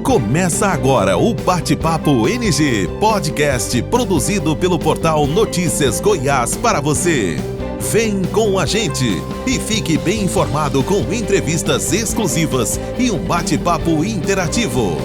Começa agora o Bate-Papo NG, podcast produzido pelo portal Notícias Goiás para você. Vem com a gente e fique bem informado com entrevistas exclusivas e um bate-papo interativo.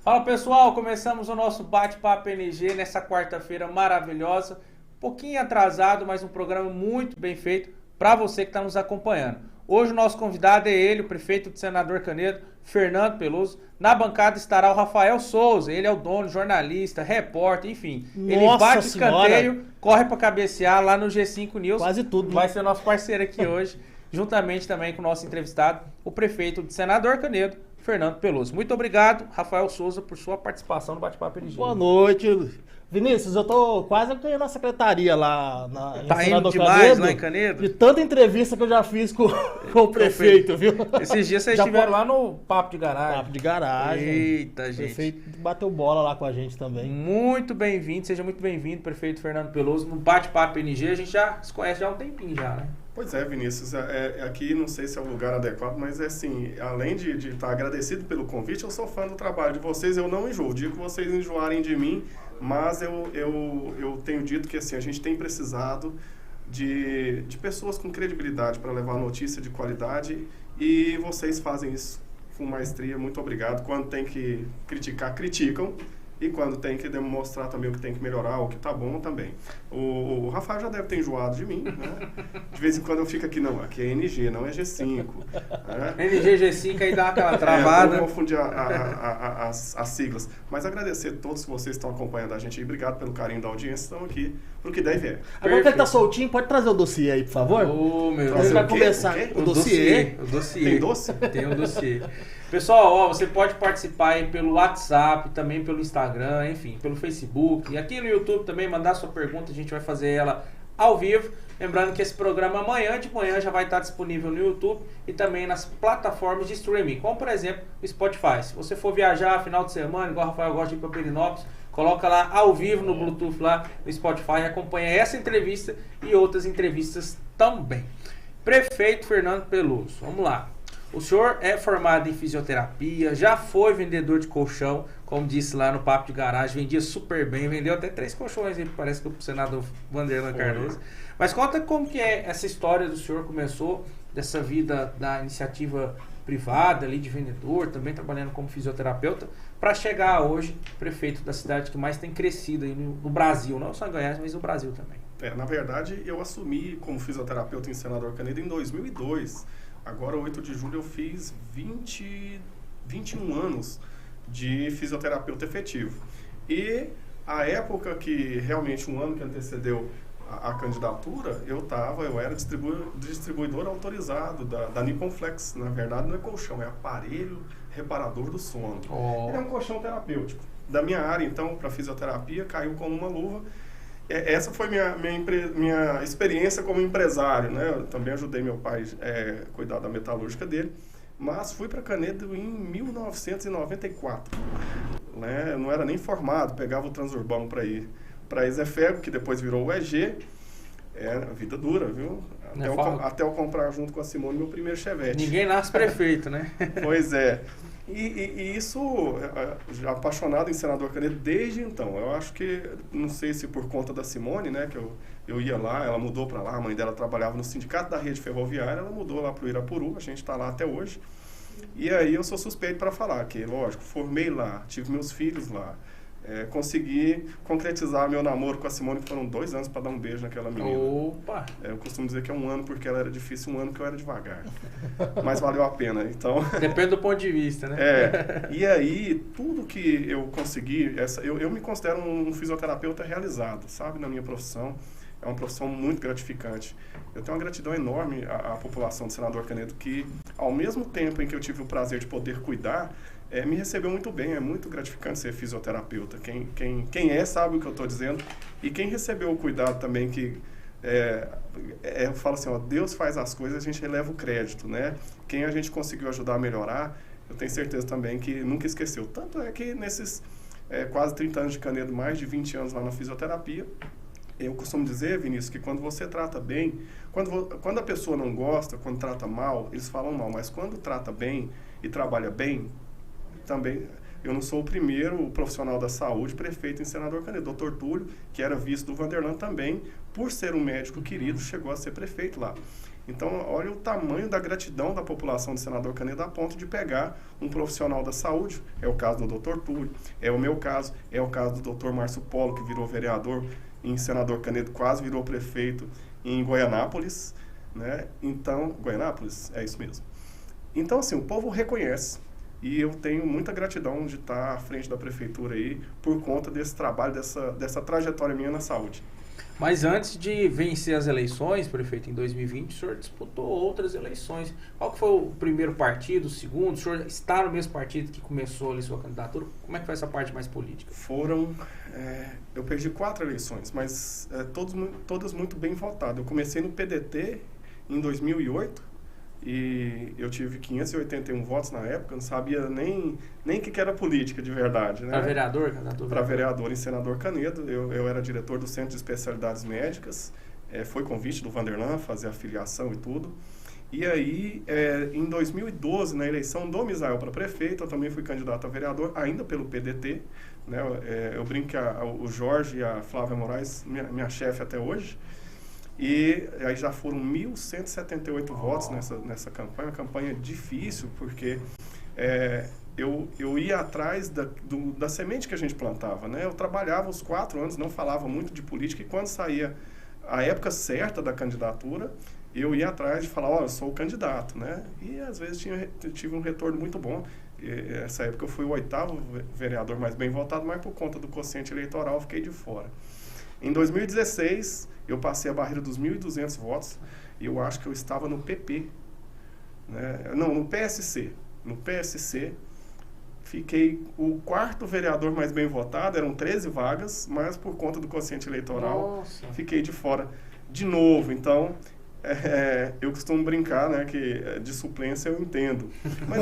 Fala pessoal, começamos o nosso Bate-Papo NG nessa quarta-feira maravilhosa. Um pouquinho atrasado, mas um programa muito bem feito para você que está nos acompanhando. Hoje o nosso convidado é ele, o prefeito de Senador Canedo, Fernando Peloso. Na bancada estará o Rafael Souza, ele é o dono, jornalista, repórter, enfim. Ele bate escanteio, corre para cabecear lá no G5 News. Quase tudo. Vai ser nosso parceiro aqui hoje, juntamente também com o nosso entrevistado, o prefeito de Senador Canedo, Fernando Peloso. Muito obrigado, Rafael Souza, por sua participação no Bate-Papo NG. Boa noite. Vinícius, eu tô quase ganhando a secretaria lá tá indo demais Canedo, lá em Canedo? De tanta entrevista que eu já fiz com o prefeito, viu? Esses dias vocês estiveram lá no Papo de Garagem. Papo de Garagem. Eita, gente. O prefeito bateu bola lá com a gente também. Muito bem-vindo, seja muito bem-vindo, prefeito Fernando Peloso, no Bate-Papo NG. A gente já se conhece já há um tempinho já, né? Pois é, Vinícius, aqui não sei se é o lugar adequado, mas é assim, além de estar agradecido pelo convite, eu sou fã do trabalho de vocês, eu não enjoo. Digo que vocês enjoarem de mim, mas eu tenho dito que assim, a gente tem precisado de pessoas com credibilidade para levar notícia de qualidade e vocês fazem isso com maestria. Muito obrigado. Quando tem que criticar, criticam. E quando tem que demonstrar também o que tem que melhorar, o que tá bom também. O Rafael já deve ter enjoado de mim, né? De vez em quando eu fico aqui, não, aqui é NG, não é G5. Né? NG, G5, aí dá aquela travada. Eu confundi as siglas. Mas agradecer a todos que vocês estão acompanhando a gente aí. Obrigado pelo carinho da audiência. Estamos aqui pro que der e vier. Agora que ele tá soltinho, pode trazer o dossiê aí, por favor? Ô, meu Deus. Ele vai começar o dossiê. Tem doce? Tem o dossiê. Pessoal, ó, você pode participar aí pelo WhatsApp, também pelo Instagram, enfim, pelo Facebook. E aqui no YouTube também, mandar sua pergunta, a gente vai fazer ela ao vivo. Lembrando que esse programa amanhã de manhã já vai estar disponível no YouTube e também nas plataformas de streaming, como por exemplo o Spotify. Se você for viajar final de semana, igual o Rafael gosta de ir para Perinópolis, coloca lá ao vivo no Bluetooth lá no Spotify e acompanha essa entrevista e outras entrevistas também. Prefeito Fernando Peloso, vamos lá. O senhor é formado em fisioterapia, já foi vendedor de colchão, como disse lá no Papo de Garagem, vendia super bem, vendeu até 3 colchões aí, parece que o senador Wanderlan Cardoso. Mas conta como que é essa história do senhor, começou dessa vida da iniciativa privada ali de vendedor, também trabalhando como fisioterapeuta, para chegar hoje prefeito da cidade que mais tem crescido aí no Brasil, não só em Goiás, mas no Brasil também. Na verdade, eu assumi como fisioterapeuta em Senador Canedo em 2002. Agora, 8 de julho, eu fiz 21 anos de fisioterapeuta efetivo. E a época que realmente, um ano que antecedeu a candidatura, eu era distribuidor autorizado da Nippon Flex. Na verdade, não é colchão, é aparelho reparador do sono. Ele é um colchão terapêutico. Da minha área, então, para fisioterapia, caiu como uma luva. Essa foi minha experiência como empresário, né? Eu também ajudei meu pai a cuidar da metalúrgica dele, mas fui para Canedo em 1994. Né? Eu não era nem formado, pegava o Transurbano para ir para Exefego, que depois virou o EG. Vida dura, viu? Até eu comprar junto com a Simone meu primeiro Chevette. Ninguém nasce prefeito, né? Pois é. E isso, apaixonado em Senador Canedo desde então. Eu acho que, não sei se por conta da Simone, né, que eu ia lá, ela mudou para lá, a mãe dela trabalhava no sindicato da rede ferroviária, ela mudou lá para o Irapuru, a gente está lá até hoje. E aí eu sou suspeito para falar que, lógico, formei lá, tive meus filhos lá, consegui concretizar meu namoro com a Simone, que foram 2 anos para dar um beijo naquela menina. Opa! Eu costumo dizer que é 1 ano porque ela era difícil, 1 ano que eu era devagar. Mas valeu a pena, então... Depende do ponto de vista, né? E aí, tudo que eu consegui, eu me considero um fisioterapeuta realizado, sabe, na minha profissão. É uma profissão muito gratificante. Eu tenho uma gratidão enorme à população do Senador Canedo, que, ao mesmo tempo em que eu tive o prazer de poder cuidar, me recebeu muito bem. É muito gratificante ser fisioterapeuta. Quem sabe o que eu estou dizendo. E quem recebeu o cuidado também, que eu falo assim, ó, Deus faz as coisas, a gente eleva o crédito, né? Quem a gente conseguiu ajudar a melhorar, eu tenho certeza também que nunca esqueceu. Tanto é que nesses quase 30 anos de Canedo, mais de 20 anos lá na fisioterapia, eu costumo dizer, Vinícius, que quando você trata bem, quando a pessoa não gosta, quando trata mal, eles falam mal, mas quando trata bem, e trabalha bem, também... Eu não sou o primeiro profissional da saúde prefeito em Senador Canedo. Dr. Túlio, que era vice do Vanderlan também, por ser um médico querido, chegou a ser prefeito lá. Então, olha o tamanho da gratidão da população de Senador Canedo a ponto de pegar um profissional da saúde. É o caso do Dr. Túlio, é o meu caso, é o caso do Dr. Márcio Polo, que virou vereador em Senador Canedo, quase virou prefeito em Goianápolis, né? Então, Goianápolis, é isso mesmo. Então, assim, o povo reconhece. E eu tenho muita gratidão de estar à frente da prefeitura aí por conta desse trabalho, dessa trajetória minha na saúde. Mas antes de vencer as eleições, prefeito, em 2020, o senhor disputou outras eleições. Qual que foi o primeiro partido, o segundo? O senhor está no mesmo partido que começou ali sua candidatura? Como é que foi essa parte mais política? Eu perdi 4 eleições, mas todas muito bem votadas. Eu comecei no PDT em 2008. E eu tive 581 votos na época, não sabia nem o que era política de verdade. Né? Para vereador? Para vereador em Senador Canedo. Eu era diretor do Centro de Especialidades Médicas, foi convite do Vanderlan fazer a filiação e tudo. E aí, em 2012, na eleição do Misael para prefeito, eu também fui candidato a vereador, ainda pelo PDT. Né? Eu brinco que o Jorge e a Flávia Moraes, minha chefe até hoje. E aí já foram 1.178 votos nessa campanha, uma campanha difícil, porque eu ia atrás da semente que a gente plantava, né? Eu trabalhava os 4 anos, não falava muito de política, e quando saía a época certa da candidatura, eu ia atrás de falar, eu sou o candidato, né? E às vezes tive um retorno muito bom. Essa época eu fui o 8º vereador mais bem votado, mas por conta do quociente eleitoral eu fiquei de fora. Em 2016, eu passei a barreira dos 1.200 votos e eu acho que eu estava no PP, né? Não, no PSC. No PSC, fiquei o 4º vereador mais bem votado, eram 13 vagas, mas por conta do quociente eleitoral, fiquei de fora de novo. Então, eu costumo brincar, né, que de suplência eu entendo. Mas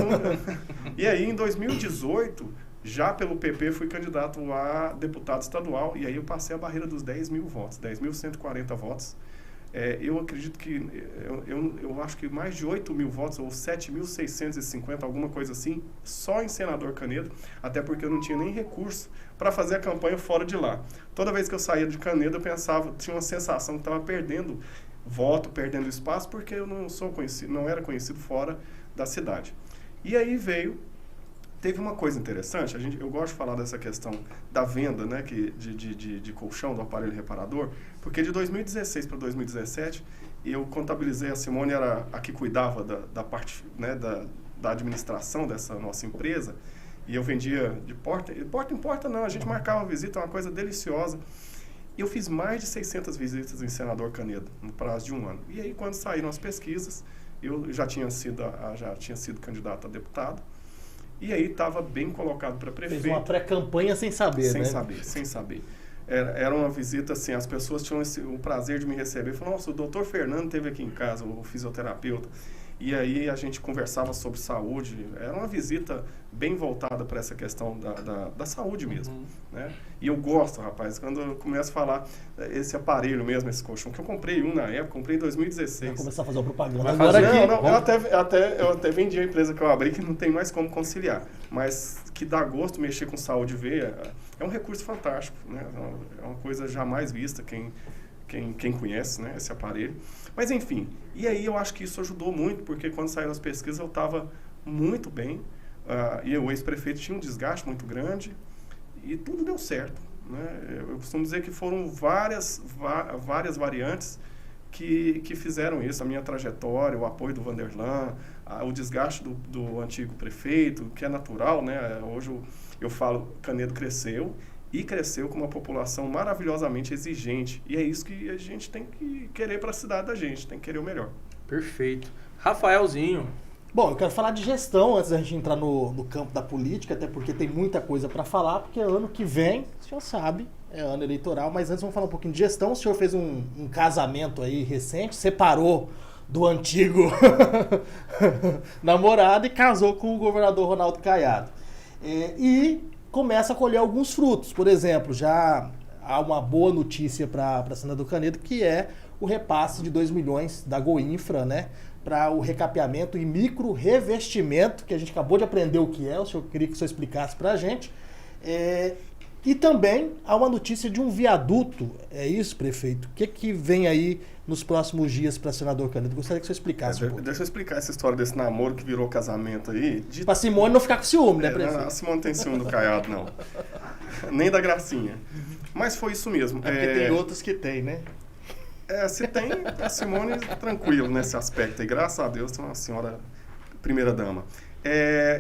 e aí, em 2018... Já pelo PP fui candidato a deputado estadual e aí eu passei a barreira dos 10.000 votos, 10.140 votos. Eu acredito que, eu acho que mais de 8.000 votos, ou 7.650, alguma coisa assim, só em Senador Canedo, até porque eu não tinha nem recurso para fazer a campanha fora de lá. Toda vez que eu saía de Canedo eu pensava, tinha uma sensação que estava perdendo voto, perdendo espaço, porque eu não era conhecido fora da cidade. E aí teve uma coisa interessante, eu gosto de falar dessa questão da venda, né, de colchão, do aparelho reparador, porque de 2016 para 2017, eu contabilizei, a Simone era a que cuidava da parte, né, da administração dessa nossa empresa, e eu vendia de porta em porta não, a gente marcava visita, uma coisa deliciosa. Eu fiz mais de 600 visitas em Senador Canedo, no prazo de um ano. E aí, quando saíram as pesquisas, eu já tinha sido candidato a deputado, e aí estava bem colocado para prefeito. Fez uma pré-campanha sem saber, sem saber. Era uma visita assim, as pessoas tinham o prazer de me receber. Falaram, nossa, o doutor Fernando esteve aqui em casa, o fisioterapeuta. E aí a gente conversava sobre saúde. Era uma visita bem voltada para essa questão da saúde mesmo. Né? E eu gosto, rapaz, quando eu começo a falar esse aparelho mesmo, esse colchão, que eu comprei na época, comprei em 2016. Vai começar a fazer uma propaganda. Eu até vendi a empresa que eu abri, que não tem mais como conciliar. Mas que dá gosto mexer com saúde e ver, é um recurso fantástico. Né? É uma coisa jamais vista, quem conhece, né, esse aparelho. Mas enfim, e aí eu acho que isso ajudou muito, porque quando saíram as pesquisas eu estava muito bem, e o ex-prefeito tinha um desgaste muito grande, e tudo deu certo. Né? Eu costumo dizer que foram várias variantes que fizeram isso, a minha trajetória, o apoio do Vanderlan, o desgaste do antigo prefeito, que é natural, né? Hoje eu falo, Canedo cresceu, e cresceu com uma população maravilhosamente exigente. E é isso que a gente tem que querer para a cidade da gente, tem que querer o melhor. Perfeito. Rafaelzinho. Bom, eu quero falar de gestão antes da gente entrar no campo da política, até porque tem muita coisa para falar, porque ano que vem, o senhor sabe, é ano eleitoral, mas antes vamos falar um pouquinho de gestão. O senhor fez um casamento aí recente, separou do antigo namorado e casou com o governador Ronaldo Caiado. E começa a colher alguns frutos. Por exemplo, já há uma boa notícia para Senador Canedo, que é o repasse de 2 milhões da Goinfra, né, para o recapeamento e micro revestimento, que a gente acabou de aprender o que é, o senhor queria que o senhor explicasse para a gente. E também há uma notícia de um viaduto, é isso, prefeito? O que vem aí nos próximos dias para senador Canedo? Gostaria que o senhor explicasse um pouco. Deixa eu explicar essa história desse namoro que virou casamento aí. Para Simone não ficar com ciúme, né, prefeito? Não, a Simone não tem ciúme do Caiado, não. Nem da Gracinha. Mas foi isso mesmo. Porque tem outros que tem, né? Se tem, a Simone tranquilo nesse aspecto. E graças a Deus tem uma senhora primeira dama.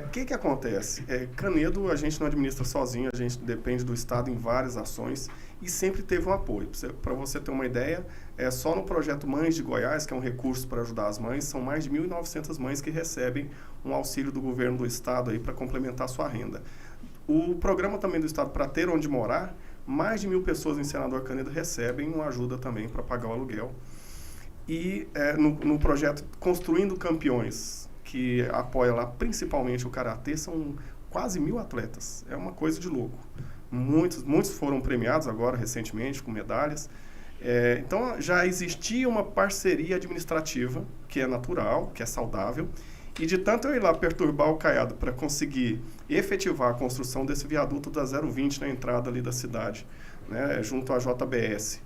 O que acontece? Canedo a gente não administra sozinho, a gente depende do Estado em várias ações e sempre teve um apoio. Para você ter uma ideia, só no projeto Mães de Goiás, que é um recurso para ajudar as mães, são mais de 1.900 mães que recebem um auxílio do governo do Estado para complementar a sua renda. O programa também do Estado para ter onde morar, mais de 1.000 pessoas em Senador Canedo recebem uma ajuda também para pagar o aluguel. E no projeto Construindo Campeões, que apoia lá principalmente o Karatê, são quase 1.000 atletas. É uma coisa de louco. Muitos foram premiados agora, recentemente, com medalhas. Então, já existia uma parceria administrativa, que é natural, que é saudável, e de tanto eu ir lá perturbar o Caiado para conseguir efetivar a construção desse viaduto da 020 na entrada ali da cidade, né, junto à JBS.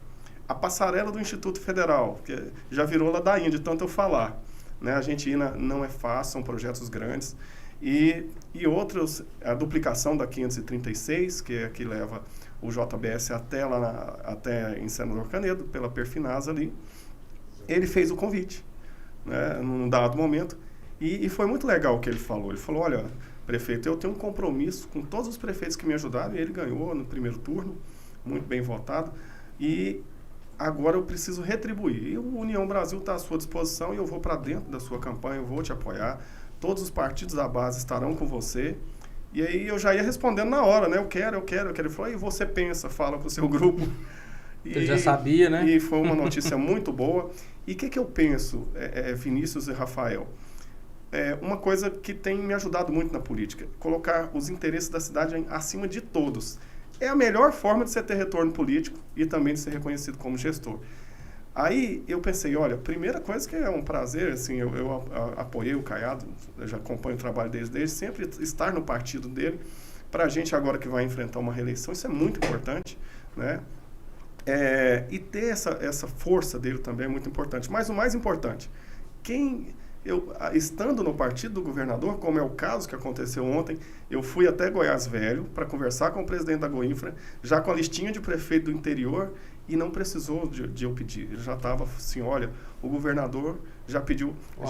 A passarela do Instituto Federal, que já virou ladainha de tanto eu falar. Né, a Argentina não é fácil, são projetos grandes. E outros, a duplicação da 536, que é a que leva o JBS até em Senador Canedo, pela Perfinasa ali. Ele fez o convite, né, num dado momento. E foi muito legal o que ele falou. Ele falou, olha, prefeito, eu tenho um compromisso com todos os prefeitos que me ajudaram, e ele ganhou no primeiro turno, muito bem votado, e agora eu preciso retribuir. E o União Brasil está à sua disposição e eu vou para dentro da sua campanha, eu vou te apoiar. Todos os partidos da base estarão com você. E aí eu já ia respondendo na hora, né? Eu quero. Ele falou, e você pensa, fala com o seu grupo. Ele já sabia, né? E foi uma notícia muito boa. E o que eu penso, Vinícius e Rafael? Uma coisa que tem me ajudado muito na política, colocar os interesses da cidade acima de todos. É a melhor forma de você ter retorno político e também de ser reconhecido como gestor. Aí eu pensei, olha, primeira coisa que é um prazer, assim, eu apoiei o Caiado, eu já acompanho o trabalho desde sempre estar no partido dele, para a gente agora que vai enfrentar uma reeleição, isso é muito importante, né? E ter essa força dele também é muito importante. Mas o mais importante, estando no partido do governador, como é o caso que aconteceu ontem, eu fui até Goiás Velho para conversar com o presidente da Goinfra, já com a listinha de prefeito do interior, e não precisou de eu pedir. Ele já estava assim, olha, o governador já pediu. A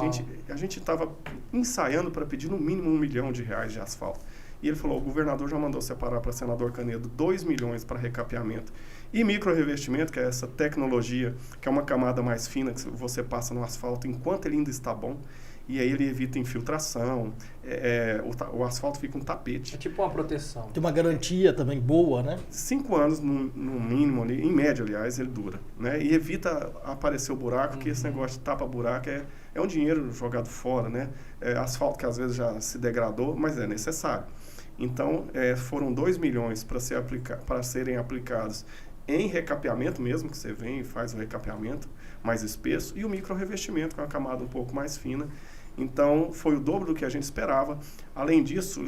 gente estava ensaiando para pedir no mínimo R$1 milhão de asfalto. E ele falou, o governador já mandou separar para senador Canedo 2 milhões para recapeamento. E micro-revestimento, que é essa tecnologia, que é uma camada mais fina que você passa no asfalto enquanto ele ainda está bom. E aí ele evita infiltração, o asfalto fica um tapete. É tipo uma proteção. Tem uma garantia também boa, né? 5 anos no mínimo ali, em média, aliás, ele dura. Né? E evita aparecer o buraco, que esse negócio de tapa-buraco é um dinheiro jogado fora, né? Asfalto que às vezes já se degradou, mas é necessário. Então, foram 2 milhões para serem aplicados em recapeamento mesmo, que você vem e faz o recapeamento mais espesso, e o micro-revestimento, com a camada um pouco mais fina. Então, foi o dobro do que a gente esperava. Além disso,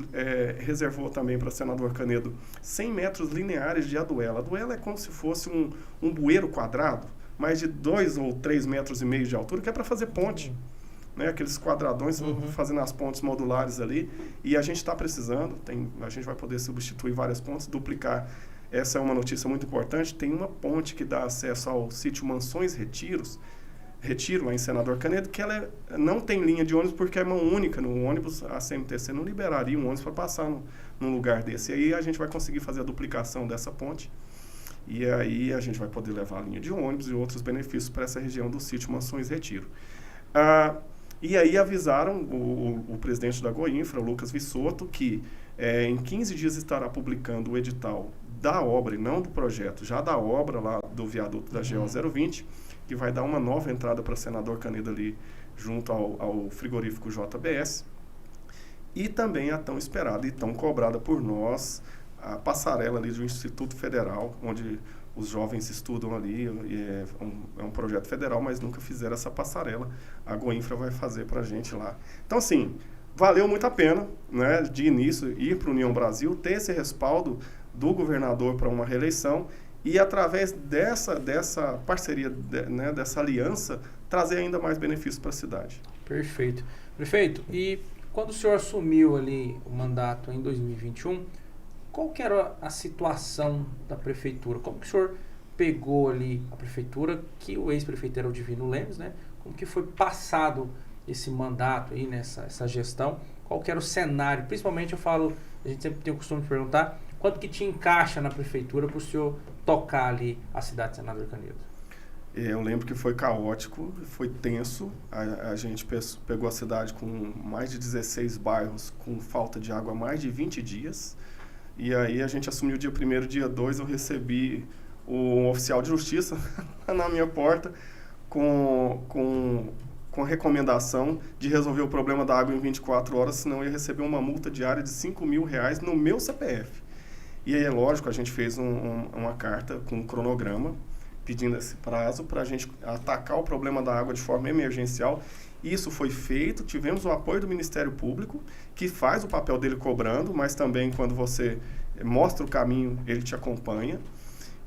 reservou também para senador Canedo 100 metros lineares de aduela. A aduela é como se fosse um bueiro quadrado, mais de 2 ou 3 metros e meio de altura, que é para fazer ponte. Né, aqueles quadradões, fazendo as pontes modulares ali. E a gente está precisando, a gente vai poder substituir várias pontes, duplicar. Essa é uma notícia muito importante. Tem uma ponte que dá acesso ao sítio Mansões Retiro, lá em Senador Canedo, que ela não tem linha de ônibus porque é mão única. No ônibus, a CMTC não liberaria um ônibus para passar num lugar desse. E aí a gente vai conseguir fazer a duplicação dessa ponte. E aí a gente vai poder levar a linha de ônibus e outros benefícios para essa região do sítio Mansões Retiro. E aí avisaram o presidente da Goinfra, o Lucas Vissoto, que em 15 dias estará publicando o edital da obra e não do projeto, já da obra lá do viaduto da GO 020, que vai dar uma nova entrada para Senador Canedo ali junto ao frigorífico JBS. E também a tão esperada e tão cobrada por nós a passarela ali do Instituto Federal, onde os jovens estudam ali, e é um projeto federal, mas nunca fizeram essa passarela. A Goinfra vai fazer para a gente lá. Então, assim, valeu muito a pena, né, de início, ir para a União Brasil, ter esse respaldo do governador para uma reeleição e, através dessa parceria, né, dessa aliança, trazer ainda mais benefícios para a cidade. Perfeito. Prefeito, e quando o senhor assumiu ali o mandato em 2021, qual que era a situação da prefeitura? Como que o senhor pegou ali a prefeitura, que o ex-prefeito era o Divino Lemos, né? Como que foi passado esse mandato aí, essa gestão? Qual que era o cenário? Principalmente a gente sempre tem o costume de perguntar, quanto que te encaixa na prefeitura para o senhor tocar ali a cidade de Senador Canedo? Eu lembro que foi caótico, foi tenso. A gente pegou a cidade com mais de 16 bairros, com falta de água há mais de 20 dias. E aí a gente assumiu dia 1º, dia 2, eu recebi um oficial de justiça na minha porta com a recomendação de resolver o problema da água em 24 horas, senão eu ia receber uma multa diária de R$5.000 no meu CPF. E aí, é lógico, a gente fez uma carta com um cronograma pedindo esse prazo para a gente atacar o problema da água de forma emergencial. Isso foi feito, tivemos o apoio do Ministério Público, que faz o papel dele cobrando, mas também quando você mostra o caminho, ele te acompanha.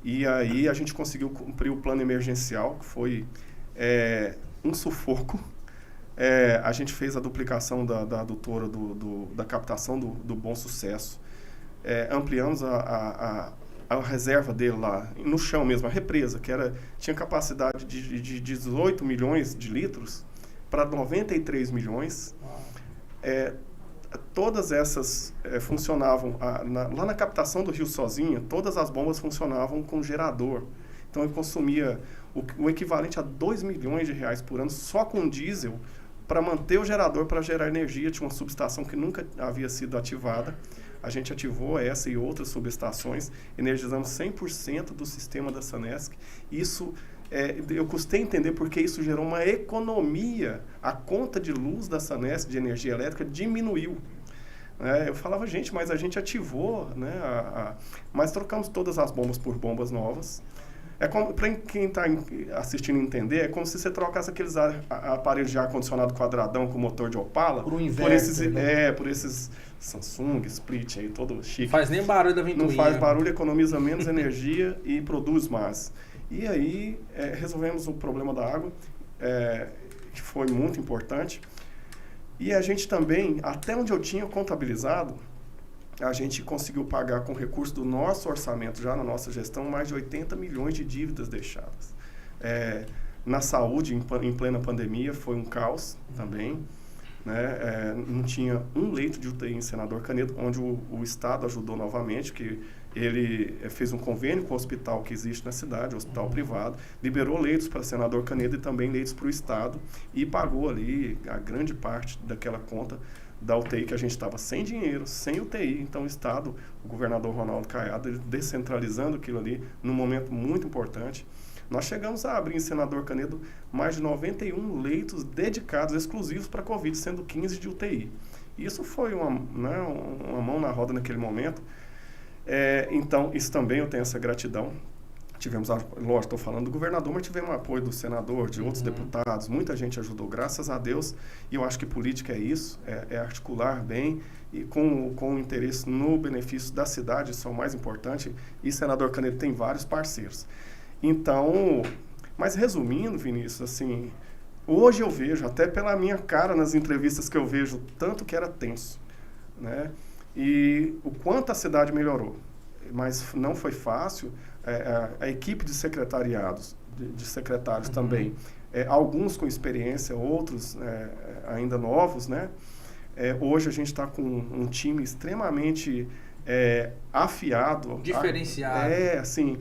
E aí a gente conseguiu cumprir o plano emergencial, que foi um sufoco. A gente fez a duplicação da adutora da captação do Bom Sucesso. Ampliamos a reserva dele lá, no chão mesmo, a represa, que tinha capacidade de 18 milhões de litros, para 93 milhões. Todas essas funcionavam, lá na captação do rio sozinha, todas as bombas funcionavam com gerador. Então, eu consumia o equivalente a R$2 milhões por ano só com diesel para manter o gerador, para gerar energia. Tinha uma subestação que nunca havia sido ativada. A gente ativou essa e outras subestações, energizamos 100% do sistema da Sanesc. Isso, eu custei entender porque isso gerou uma economia. A conta de luz da Sanesc, de energia elétrica, diminuiu. Eu falava, gente, mas a gente ativou, né, mas trocamos todas as bombas por bombas novas. Para quem está assistindo entender, é como se você trocasse aqueles aparelhos de ar-condicionado quadradão com motor de Opala por um inverter, por esses Samsung, Split aí, todo chique. Não faz nem barulho da ventoinha. Não faz barulho, economiza menos energia e produz mais. E aí resolvemos o problema da água, que foi muito importante. E a gente também, até onde eu tinha contabilizado, a gente conseguiu pagar com recurso do nosso orçamento, já na nossa gestão, mais de 80 milhões de dívidas deixadas. Na saúde, em plena pandemia, foi um caos também. Né? Não tinha um leito de UTI em Senador Canedo, onde o Estado ajudou novamente, que ele fez um convênio com o hospital que existe na cidade, o hospital privado, liberou leitos para Senador Canedo e também leitos para o Estado, e pagou ali a grande parte daquela conta da UTI, que a gente estava sem dinheiro, sem UTI. Então o Estado, o governador Ronaldo Caiado, descentralizando aquilo ali num momento muito importante. Nós chegamos a abrir em Senador Canedo mais de 91 leitos dedicados, exclusivos para Covid, sendo 15 de UTI. Isso foi uma mão na roda naquele momento. Então, isso também eu tenho essa gratidão. Tivemos, lógico, estou falando do governador, mas tivemos apoio do senador, de outros deputados, muita gente ajudou, graças a Deus. E eu acho que política é isso, é articular bem e com o interesse no benefício da cidade, isso é o mais importante. E Senador Canedo tem vários parceiros. Então, mas resumindo, Vinícius, assim, hoje eu vejo, até pela minha cara nas entrevistas que eu vejo, tanto que era tenso, né? E o quanto a cidade melhorou. Mas não foi fácil. A equipe de secretariados, de secretários também, alguns com experiência, outros ainda novos, né? Hoje a gente está com um time extremamente afiado. Diferenciado. Assim,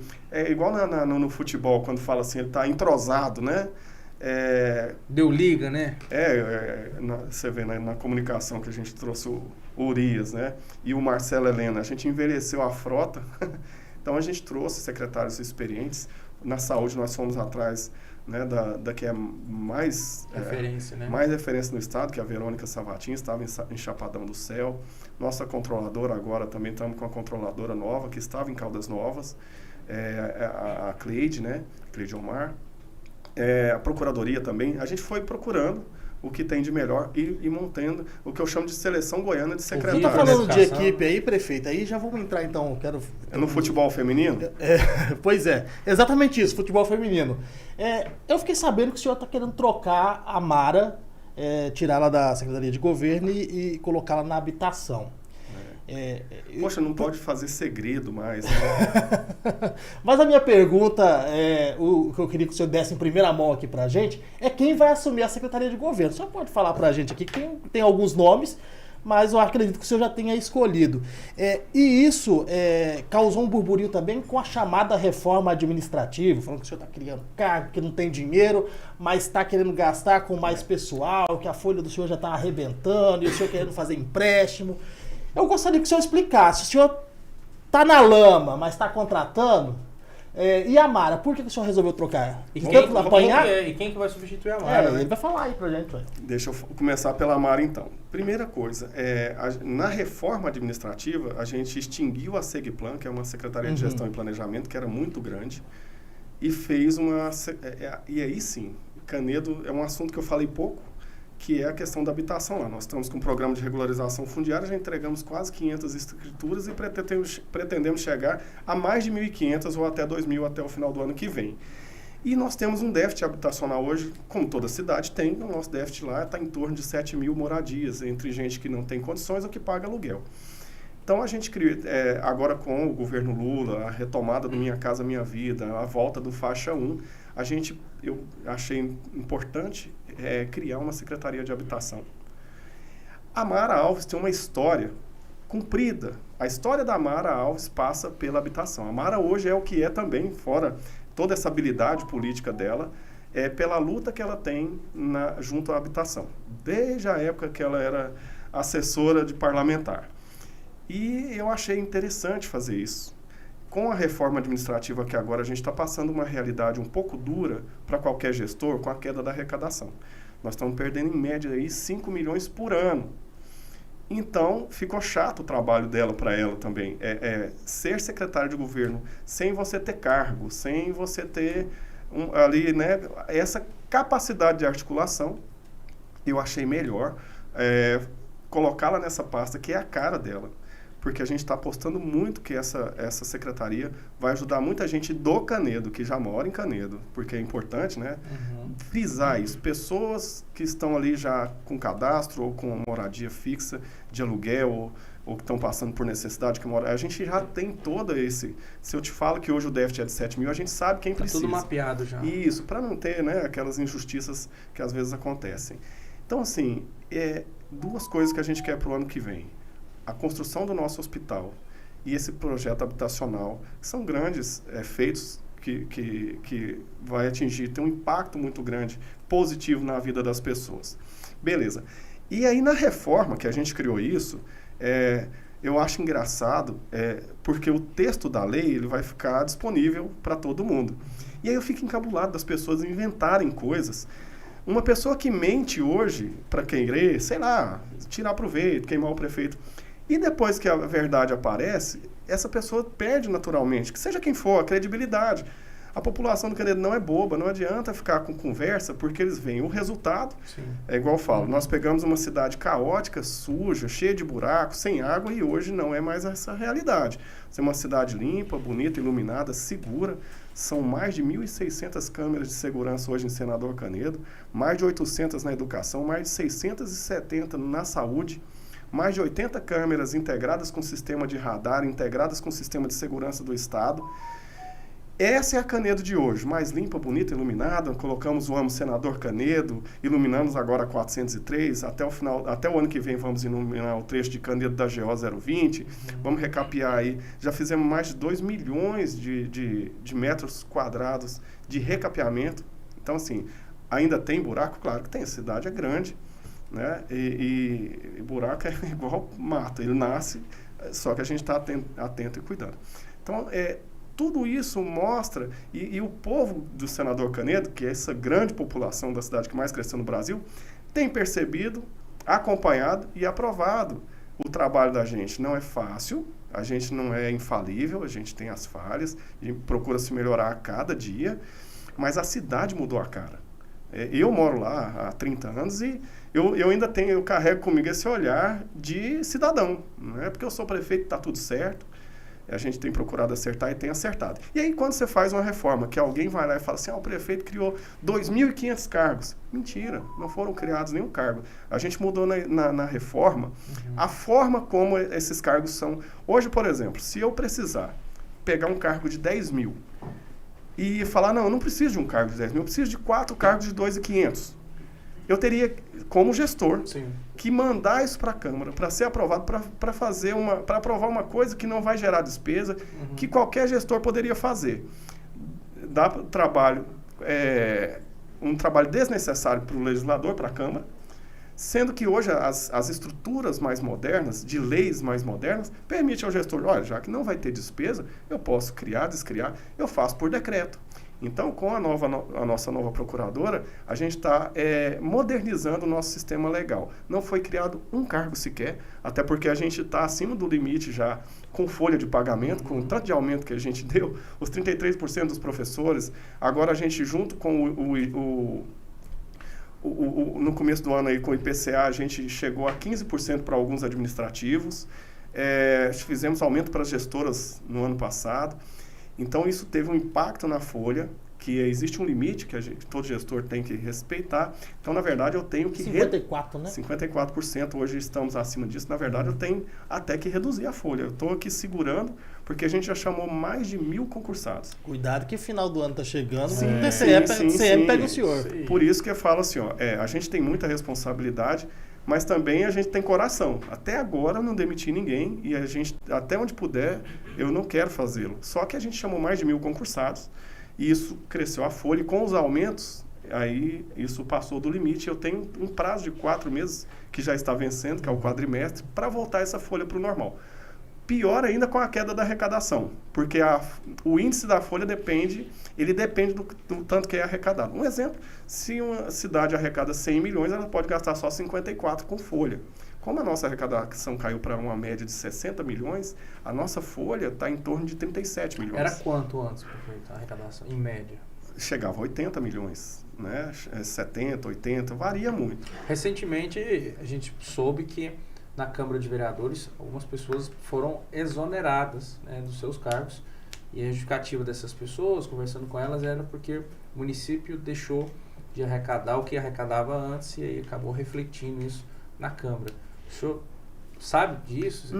igual no futebol, quando fala assim, ele está entrosado, né? Deu liga, né? Você vê na comunicação que a gente trouxe o Urias, né? E o Marcelo Helena. A gente envelheceu a frota, então a gente trouxe secretários experientes. Na saúde nós fomos atrás, né, da que é mais referência, né? Mais referência no estado, que é a Verônica Savatin, estava em Chapadão do Céu. Nossa controladora agora, também estamos com a controladora nova, que estava em Caldas Novas. a Cleide, né? Cleide Omar, a Procuradoria também. A gente foi procurando o que tem de melhor e montando o que eu chamo de seleção goiana de secretários. Tá falando de equipe aí, prefeito, aí já vamos entrar então, É no futebol feminino? Pois é, exatamente isso, futebol feminino. Eu fiquei sabendo que o senhor está querendo trocar a Mara, tirá-la da Secretaria de Governo e colocá-la na habitação. Poxa, não pode fazer segredo mais. Né? Mas a minha pergunta, o que eu queria que o senhor desse em primeira mão aqui pra gente, é quem vai assumir a Secretaria de Governo. O senhor pode falar pra gente aqui, tem alguns nomes, mas eu acredito que o senhor já tenha escolhido. E isso causou um burburinho também com a chamada reforma administrativa, falando que o senhor está criando cargo, que não tem dinheiro, mas está querendo gastar com mais pessoal, que a folha do senhor já está arrebentando, e o senhor querendo fazer empréstimo. Eu gostaria que o senhor explicasse. O senhor está na lama, mas está contratando. E a Mara, por que o senhor resolveu trocar? E quem que vai substituir a Mara? Ele vai falar aí pra gente. Deixa eu começar pela Mara, então. Primeira coisa, na reforma administrativa, a gente extinguiu a Segplan, que é uma Secretaria de Gestão e Planejamento, que era muito grande, e fez uma... E aí sim, Canedo é um assunto que eu falei pouco, que é a questão da habitação lá. Nós estamos com um programa de regularização fundiária, já entregamos quase 500 escrituras e pretendemos chegar a mais de 1.500 ou até 2.000 até o final do ano que vem. E nós temos um déficit habitacional hoje, como toda cidade tem, o nosso déficit lá está em torno de 7.000 moradias, entre gente que não tem condições ou que paga aluguel. Então, a gente criou, agora com o governo Lula, a retomada do Minha Casa Minha Vida, a volta do Faixa 1, eu achei importante criar uma Secretaria de Habitação. A Mara Alves tem uma história comprida. A história da Mara Alves passa pela habitação. A Mara hoje é o que é também, fora toda essa habilidade política dela, pela luta que ela tem junto à habitação. Desde a época que ela era assessora de parlamentar. E eu achei interessante fazer isso. Com a reforma administrativa que agora a gente está passando uma realidade um pouco dura para qualquer gestor com a queda da arrecadação. Nós estamos perdendo em média aí 5 milhões por ano. Então, ficou chato o trabalho dela para ela também. Ser secretário de governo sem você ter cargo, sem você ter ali, né, essa capacidade de articulação, eu achei melhor colocá-la nessa pasta que é a cara dela. Porque a gente está apostando muito que essa secretaria vai ajudar muita gente do Canedo, que já mora em Canedo, porque é importante, né? Frisar isso. Pessoas que estão ali já com cadastro ou com moradia fixa de aluguel ou que estão passando por necessidade, a gente já tem todo esse... Se eu te falo que hoje o déficit é de 7 mil, a gente sabe quem precisa. Tudo mapeado já. Isso, para não ter, né, aquelas injustiças que às vezes acontecem. Então, assim, duas coisas que a gente quer para o ano que vem. A construção do nosso hospital e esse projeto habitacional são grandes feitos que vai atingir, tem um impacto muito grande, positivo na vida das pessoas. Beleza. E aí, na reforma que a gente criou isso, eu acho engraçado, porque o texto da lei ele vai ficar disponível para todo mundo. E aí eu fico encabulado das pessoas inventarem coisas. Uma pessoa que mente hoje para querer, sei lá, tirar proveito, queimar o prefeito... E depois que a verdade aparece, essa pessoa perde naturalmente, que seja quem for, a credibilidade. A população do Canedo não é boba, não adianta ficar com conversa, porque eles veem o resultado. Sim. É igual eu falo, nós pegamos uma cidade caótica, suja, cheia de buracos, sem água, e hoje não é mais essa realidade. Você é uma cidade limpa, bonita, iluminada, segura. São mais de 1.600 câmeras de segurança hoje em Senador Canedo, mais de 800 na educação, mais de 670 na saúde. Mais de 80 câmeras integradas com sistema de radar, integradas com sistema de segurança do Estado. Essa é a Canedo de hoje, mais limpa, bonita, iluminada. Colocamos o Amo Senador Canedo, iluminamos agora a 403. Até o ano que vem vamos iluminar o trecho de Canedo da GO 020. Vamos recapear aí. Já fizemos mais de 2 milhões de metros quadrados de recapeamento. Então, assim, ainda tem buraco? Claro que tem, a cidade é grande. Né? E buraco é igual mato, ele nasce, só que a gente está atento e cuidando. Então, tudo isso mostra, e o povo do Senador Canedo, que é essa grande população da cidade que mais cresceu no Brasil, tem percebido, acompanhado e aprovado o trabalho da gente. Não é fácil, A gente não é infalível, a gente tem as falhas, a gente procura se melhorar a cada dia, mas a cidade mudou a cara. Eu moro lá há 30 anos e eu ainda eu carrego comigo esse olhar de cidadão. Não é porque eu sou prefeito, está tudo certo. A gente tem procurado acertar e tem acertado. E aí, quando você faz uma reforma, que alguém vai lá e fala assim, o prefeito criou 2.500 cargos. Mentira, não foram criados nenhum cargo. A gente mudou na reforma a forma como esses cargos são. Hoje, por exemplo, se eu precisar pegar um cargo de 10 mil e falar, não, eu não preciso de um cargo de 10 mil, eu preciso de 4 cargos de 2.500. Eu teria, como gestor, que mandar isso para a Câmara, para ser aprovado, para aprovar uma coisa que não vai gerar despesa, que qualquer gestor poderia fazer. Dá trabalho, um trabalho desnecessário para o legislador, para a Câmara, sendo que hoje as estruturas mais modernas, de leis mais modernas, permitem ao gestor, olha, já que não vai ter despesa, eu posso criar, descriar, eu faço por decreto. Então, com a nossa nova procuradora, a gente está modernizando o nosso sistema legal. Não foi criado um cargo sequer, até porque a gente está acima do limite já com folha de pagamento, com o tanto de aumento que a gente deu, os 33% dos professores. Agora a gente, junto com no começo do ano aí, com o IPCA, a gente chegou a 15% para alguns administrativos. Fizemos aumento para as gestoras no ano passado. Então, isso teve um impacto na folha, que existe um limite que todo gestor tem que respeitar. Então, na verdade, eu tenho que... 54%, né? 54%, hoje estamos acima disso. Na verdade, eu tenho até que reduzir a folha. Eu estou aqui segurando, porque a gente já chamou mais de 1.000 concursados. Cuidado que o final do ano está chegando, sim, o TCE pega o senhor. Sim. Por isso que eu falo assim, a gente tem muita responsabilidade, mas também a gente tem coração. Até agora eu não demiti ninguém e a gente, até onde puder, eu não quero fazê-lo. Só que a gente chamou mais de 1.000 concursados e isso cresceu a folha e com os aumentos, aí isso passou do limite. Eu tenho um prazo de 4 meses que já está vencendo, que é o quadrimestre, para voltar essa folha para o normal. Pior ainda com a queda da arrecadação, porque o índice da folha depende do tanto que é arrecadado. Um exemplo, se uma cidade arrecada 100 milhões, ela pode gastar só 54 com folha. Como a nossa arrecadação caiu para uma média de 60 milhões, a nossa folha está em torno de 37 milhões. Era quanto antes, prefeito, a arrecadação, em média? Chegava a 80 milhões, né? 70, 80, varia muito. Recentemente, a gente soube que na Câmara de Vereadores, algumas pessoas foram exoneradas, né, dos seus cargos. E a justificativa dessas pessoas, conversando com elas, era porque o município deixou de arrecadar o que arrecadava antes e aí acabou refletindo isso na Câmara. O senhor sabe disso?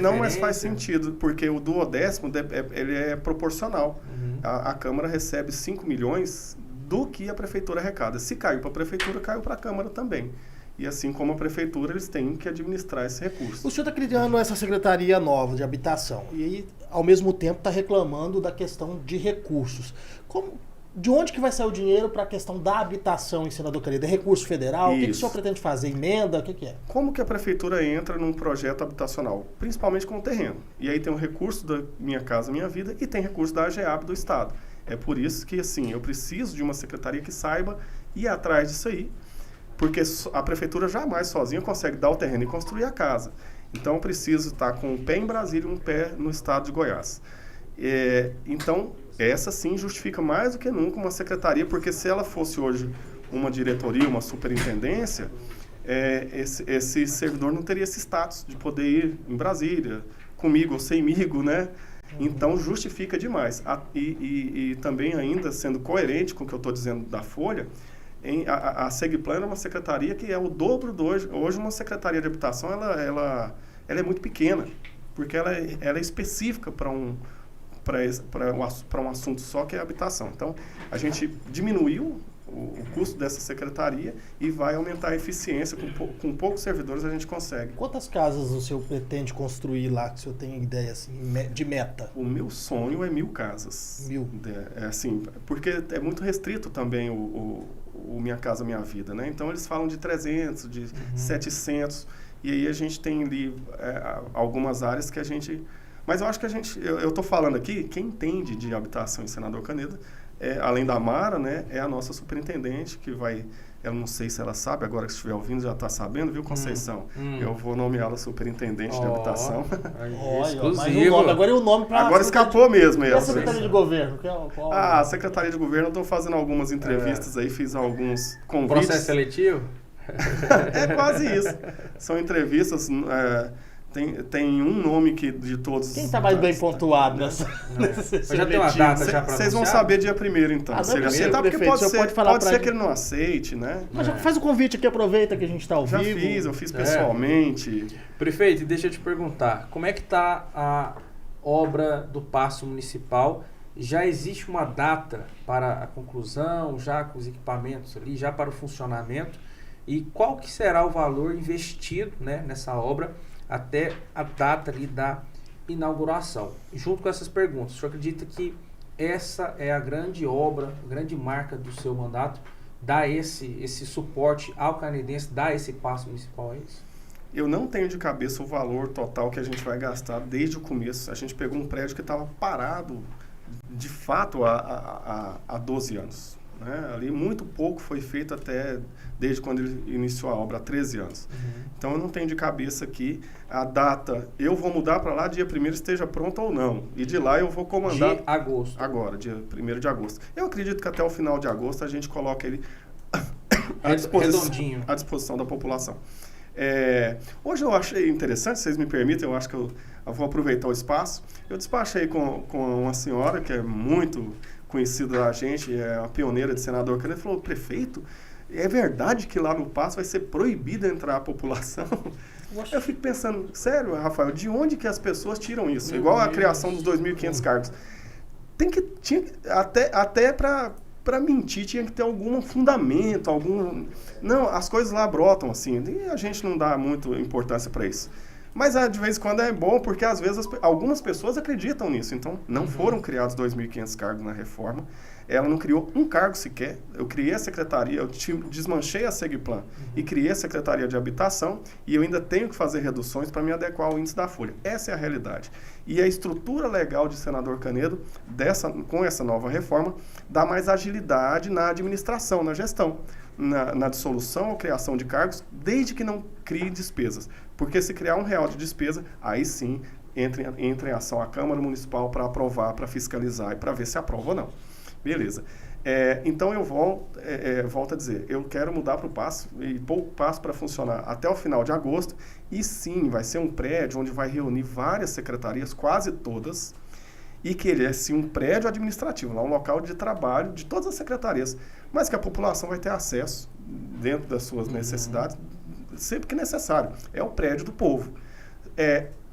Não, mas faz sentido, porque o duodécimo ele é proporcional. A Câmara recebe 5 milhões do que a Prefeitura arrecada. Se caiu para a Prefeitura, caiu para a Câmara também. E assim como a Prefeitura, eles têm que administrar esse recurso. O senhor está criando essa secretaria nova de habitação e aí, ao mesmo tempo, está reclamando da questão de recursos. De onde que vai sair o dinheiro para a questão da habitação em Senador Canedo? É recurso federal? Isso. O que o senhor pretende fazer? Emenda? O que é? Como que a Prefeitura entra num projeto habitacional? Principalmente com o terreno. E aí tem o recurso da Minha Casa Minha Vida e tem recurso da AGEAB do Estado. É por isso que, assim, eu preciso de uma secretaria que saiba ir atrás disso aí. Porque a Prefeitura jamais sozinha consegue dar o terreno e construir a casa. Então, eu preciso estar com um pé em Brasília e um pé no estado de Goiás. Então, essa sim justifica mais do que nunca uma secretaria, porque se ela fosse hoje uma diretoria, uma superintendência, esse servidor não teria esse status de poder ir em Brasília, comigo ou semigo, né? Então, justifica demais. E também, ainda sendo coerente com o que eu estou dizendo da Folha, a Segplan é uma secretaria que é o dobro do hoje. Hoje, uma secretaria de habitação, ela é muito pequena, porque ela é específica para um assunto só, que é a habitação. Então, a gente diminuiu o custo dessa secretaria e vai aumentar a eficiência. Com poucos servidores, a gente consegue. Quantas casas o senhor pretende construir lá, que o senhor tem ideia assim, de meta? O meu sonho é 1.000 casas. 1.000? Assim, porque é muito restrito também o Minha Casa Minha Vida, né? Então, eles falam de 300, de 700, e aí a gente tem ali algumas áreas que a gente... Mas eu acho que eu estou falando aqui, quem entende de habitação em Senador Canedo, além da Mara, né, é a nossa superintendente, que vai eu não sei se ela sabe, agora que estiver ouvindo já está sabendo, viu, Conceição? Eu vou nomeá-la superintendente de habitação. Exclusivo. Agora é o nome para... Agora escapou mesmo. E a Secretaria de Governo? A Secretaria de Governo, eu estou fazendo algumas entrevistas aí, fiz alguns convites. Processo seletivo? É quase isso. São entrevistas... Tem um nome que de todos... Quem está mais bem pontuado nessa? Já tem uma data já para Vocês vão saber dia 1º, então. Se ele aceitar, porque pode ser que ele não aceite, né? Mas já faz o convite aqui, aproveita que a gente está ao vivo. Eu fiz pessoalmente. Prefeito, deixa eu te perguntar, como é que está a obra do Paço Municipal? Já existe uma data para a conclusão, já com os equipamentos ali, já para o funcionamento? E qual que será o valor investido, né, nessa obra até a data ali da inauguração? Junto com essas perguntas, o senhor acredita que essa é a grande obra, a grande marca do seu mandato, dar esse suporte ao canadense, dar esse passo municipal a isso? Eu não tenho de cabeça o valor total que a gente vai gastar desde o começo. A gente pegou um prédio que estava parado, de fato, há 12 anos. Né? Ali muito pouco foi feito até desde quando ele iniciou a obra, há 13 anos. Então eu não tenho de cabeça aqui a data. Eu vou mudar para lá dia 1º, esteja pronto ou não. E de lá eu vou comandar... De agosto. Agora, dia 1º de agosto. Eu acredito que até o final de agosto a gente coloca ele redondinho à disposição da população. Hoje eu achei interessante, se vocês me permitem, eu acho que eu vou aproveitar o espaço. Eu despachei com uma senhora que é muito conhecida da gente, é a pioneira de Senador Canedo, falou: prefeito, é verdade que lá no Paço vai ser proibido entrar a população? Eu fico pensando, sério, Rafael, de onde que as pessoas tiram isso? Igual a criação dos 2.500 cargos. Até para mentir tinha que ter algum fundamento, Não, as coisas lá brotam assim, e a gente não dá muito importância para isso. Mas de vez em quando é bom, porque às vezes algumas pessoas acreditam nisso. Então, não foram criados 2.500 cargos na reforma. Ela não criou um cargo sequer. Eu criei a secretaria, eu desmanchei a Segplan e criei a Secretaria de Habitação, e eu ainda tenho que fazer reduções para me adequar ao índice da Folha. Essa é a realidade. E a estrutura legal de Senador Canedo, com essa nova reforma, dá mais agilidade na administração, na gestão, na dissolução ou criação de cargos, desde que não crie despesas. Porque se criar R$1 de despesa, aí sim entra em ação a Câmara Municipal para aprovar, para fiscalizar e para ver se aprova ou não. Beleza. Então eu volto a dizer, eu quero mudar para o Paço e pôr o Paço para funcionar até o final de agosto, e sim, vai ser um prédio onde vai reunir várias secretarias, quase todas, e que ele é sim um prédio administrativo, lá um local de trabalho de todas as secretarias, mas que a população vai ter acesso dentro das suas necessidades, sempre que necessário. É o prédio do povo.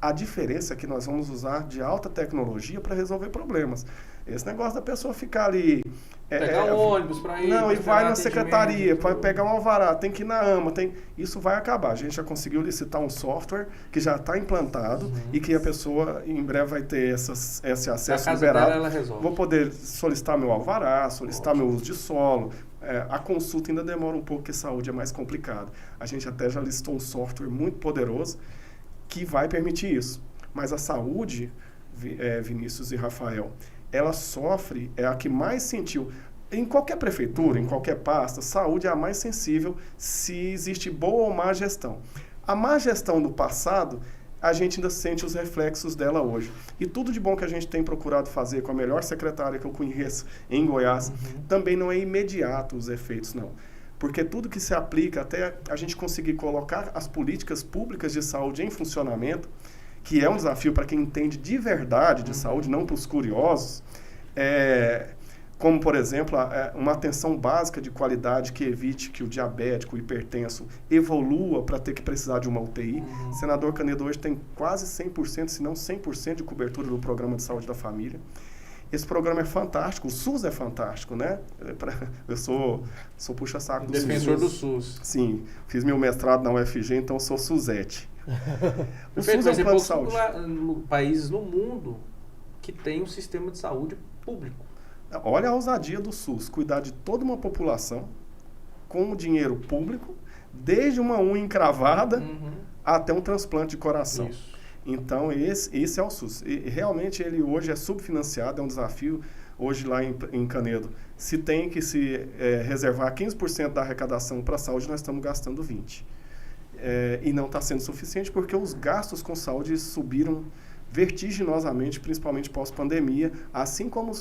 A diferença é que nós vamos usar de alta tecnologia para resolver problemas. Esse negócio da pessoa ficar ali... pegar um ônibus para ir... Não, e vai na secretaria, vai pegar um alvará, tem que ir na AMA, isso vai acabar. A gente já conseguiu licitar um software que já está implantado e que a pessoa em breve vai ter esse acesso liberado. Ela resolve. Vou poder solicitar meu alvará, solicitar meu uso de solo. A consulta ainda demora um pouco, porque saúde é mais complicado. A gente até já listou um software muito poderoso que vai permitir isso. Mas a saúde, Vinícius e Rafael, ela sofre, é a que mais sentiu. Em qualquer prefeitura, em qualquer pasta, saúde é a mais sensível se existe boa ou má gestão. A má gestão do passado, a gente ainda sente os reflexos dela hoje. E tudo de bom que a gente tem procurado fazer com a melhor secretária que eu conheço em Goiás, também não é imediato os efeitos, não. Porque tudo que se aplica até a gente conseguir colocar as políticas públicas de saúde em funcionamento, que é um desafio para quem entende de verdade de saúde, não para os curiosos, como, por exemplo, uma atenção básica de qualidade que evite que o diabético, o hipertenso, evolua para ter que precisar de uma UTI. Senador Canedo hoje tem quase 100%, se não 100% de cobertura do Programa de Saúde da Família. Esse programa é fantástico, o SUS é fantástico, né? Eu sou puxa-saco do SUS. Defensor do SUS. Sim, fiz meu mestrado na UFG, então sou SUSete. O SUS é um plano de saúde. Países no mundo que tem um sistema de saúde público. Olha a ousadia do SUS, cuidar de toda uma população com o dinheiro público, desde uma unha encravada até um transplante de coração. Isso. Então, esse é o SUS. E realmente ele hoje é subfinanciado, é um desafio. Hoje lá em Canedo, se tem que se reservar 15% da arrecadação para a saúde, nós estamos gastando 20%. E não está sendo suficiente porque os gastos com saúde subiram vertiginosamente, principalmente pós-pandemia, assim como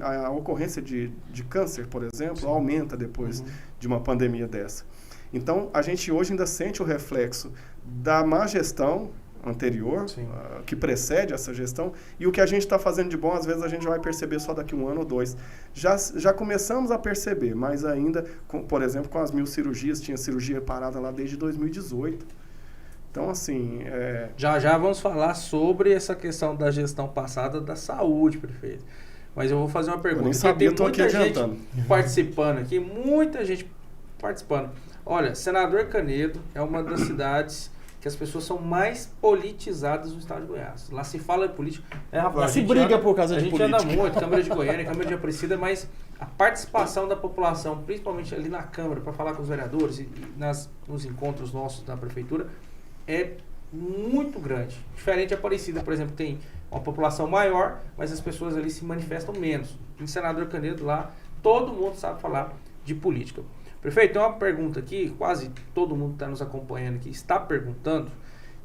a ocorrência de câncer, por exemplo, aumenta depois de uma pandemia dessa. Então, a gente hoje ainda sente o reflexo da má gestão anterior, que precede essa gestão, e o que a gente está fazendo de bom, às vezes a gente vai perceber só daqui 1 ano ou 2. Já começamos a perceber, mas ainda, por exemplo, com as 1000 cirurgias, tinha cirurgia parada lá desde 2018. Então, assim... Já vamos falar sobre essa questão da gestão passada da saúde, prefeito. Mas eu vou fazer uma pergunta. Eu nem sabia, estou aqui adiantando. Participando aqui, muita gente participando. Olha, Senador Canedo é uma das cidades que as pessoas são mais politizadas no estado de Goiás. Lá se fala de política. Lá se briga por causa de política. A gente anda muito, Câmara de Goiânia, Câmara de Aparecida, mas a participação da população, principalmente ali na Câmara, para falar com os vereadores e nos encontros nossos da Prefeitura, é muito grande. Diferente de Aparecida, por exemplo, tem uma população maior, mas as pessoas ali se manifestam menos. Em Senador Canedo, lá, todo mundo sabe falar de política. Prefeito, tem uma pergunta aqui, quase todo mundo que está nos acompanhando aqui está perguntando: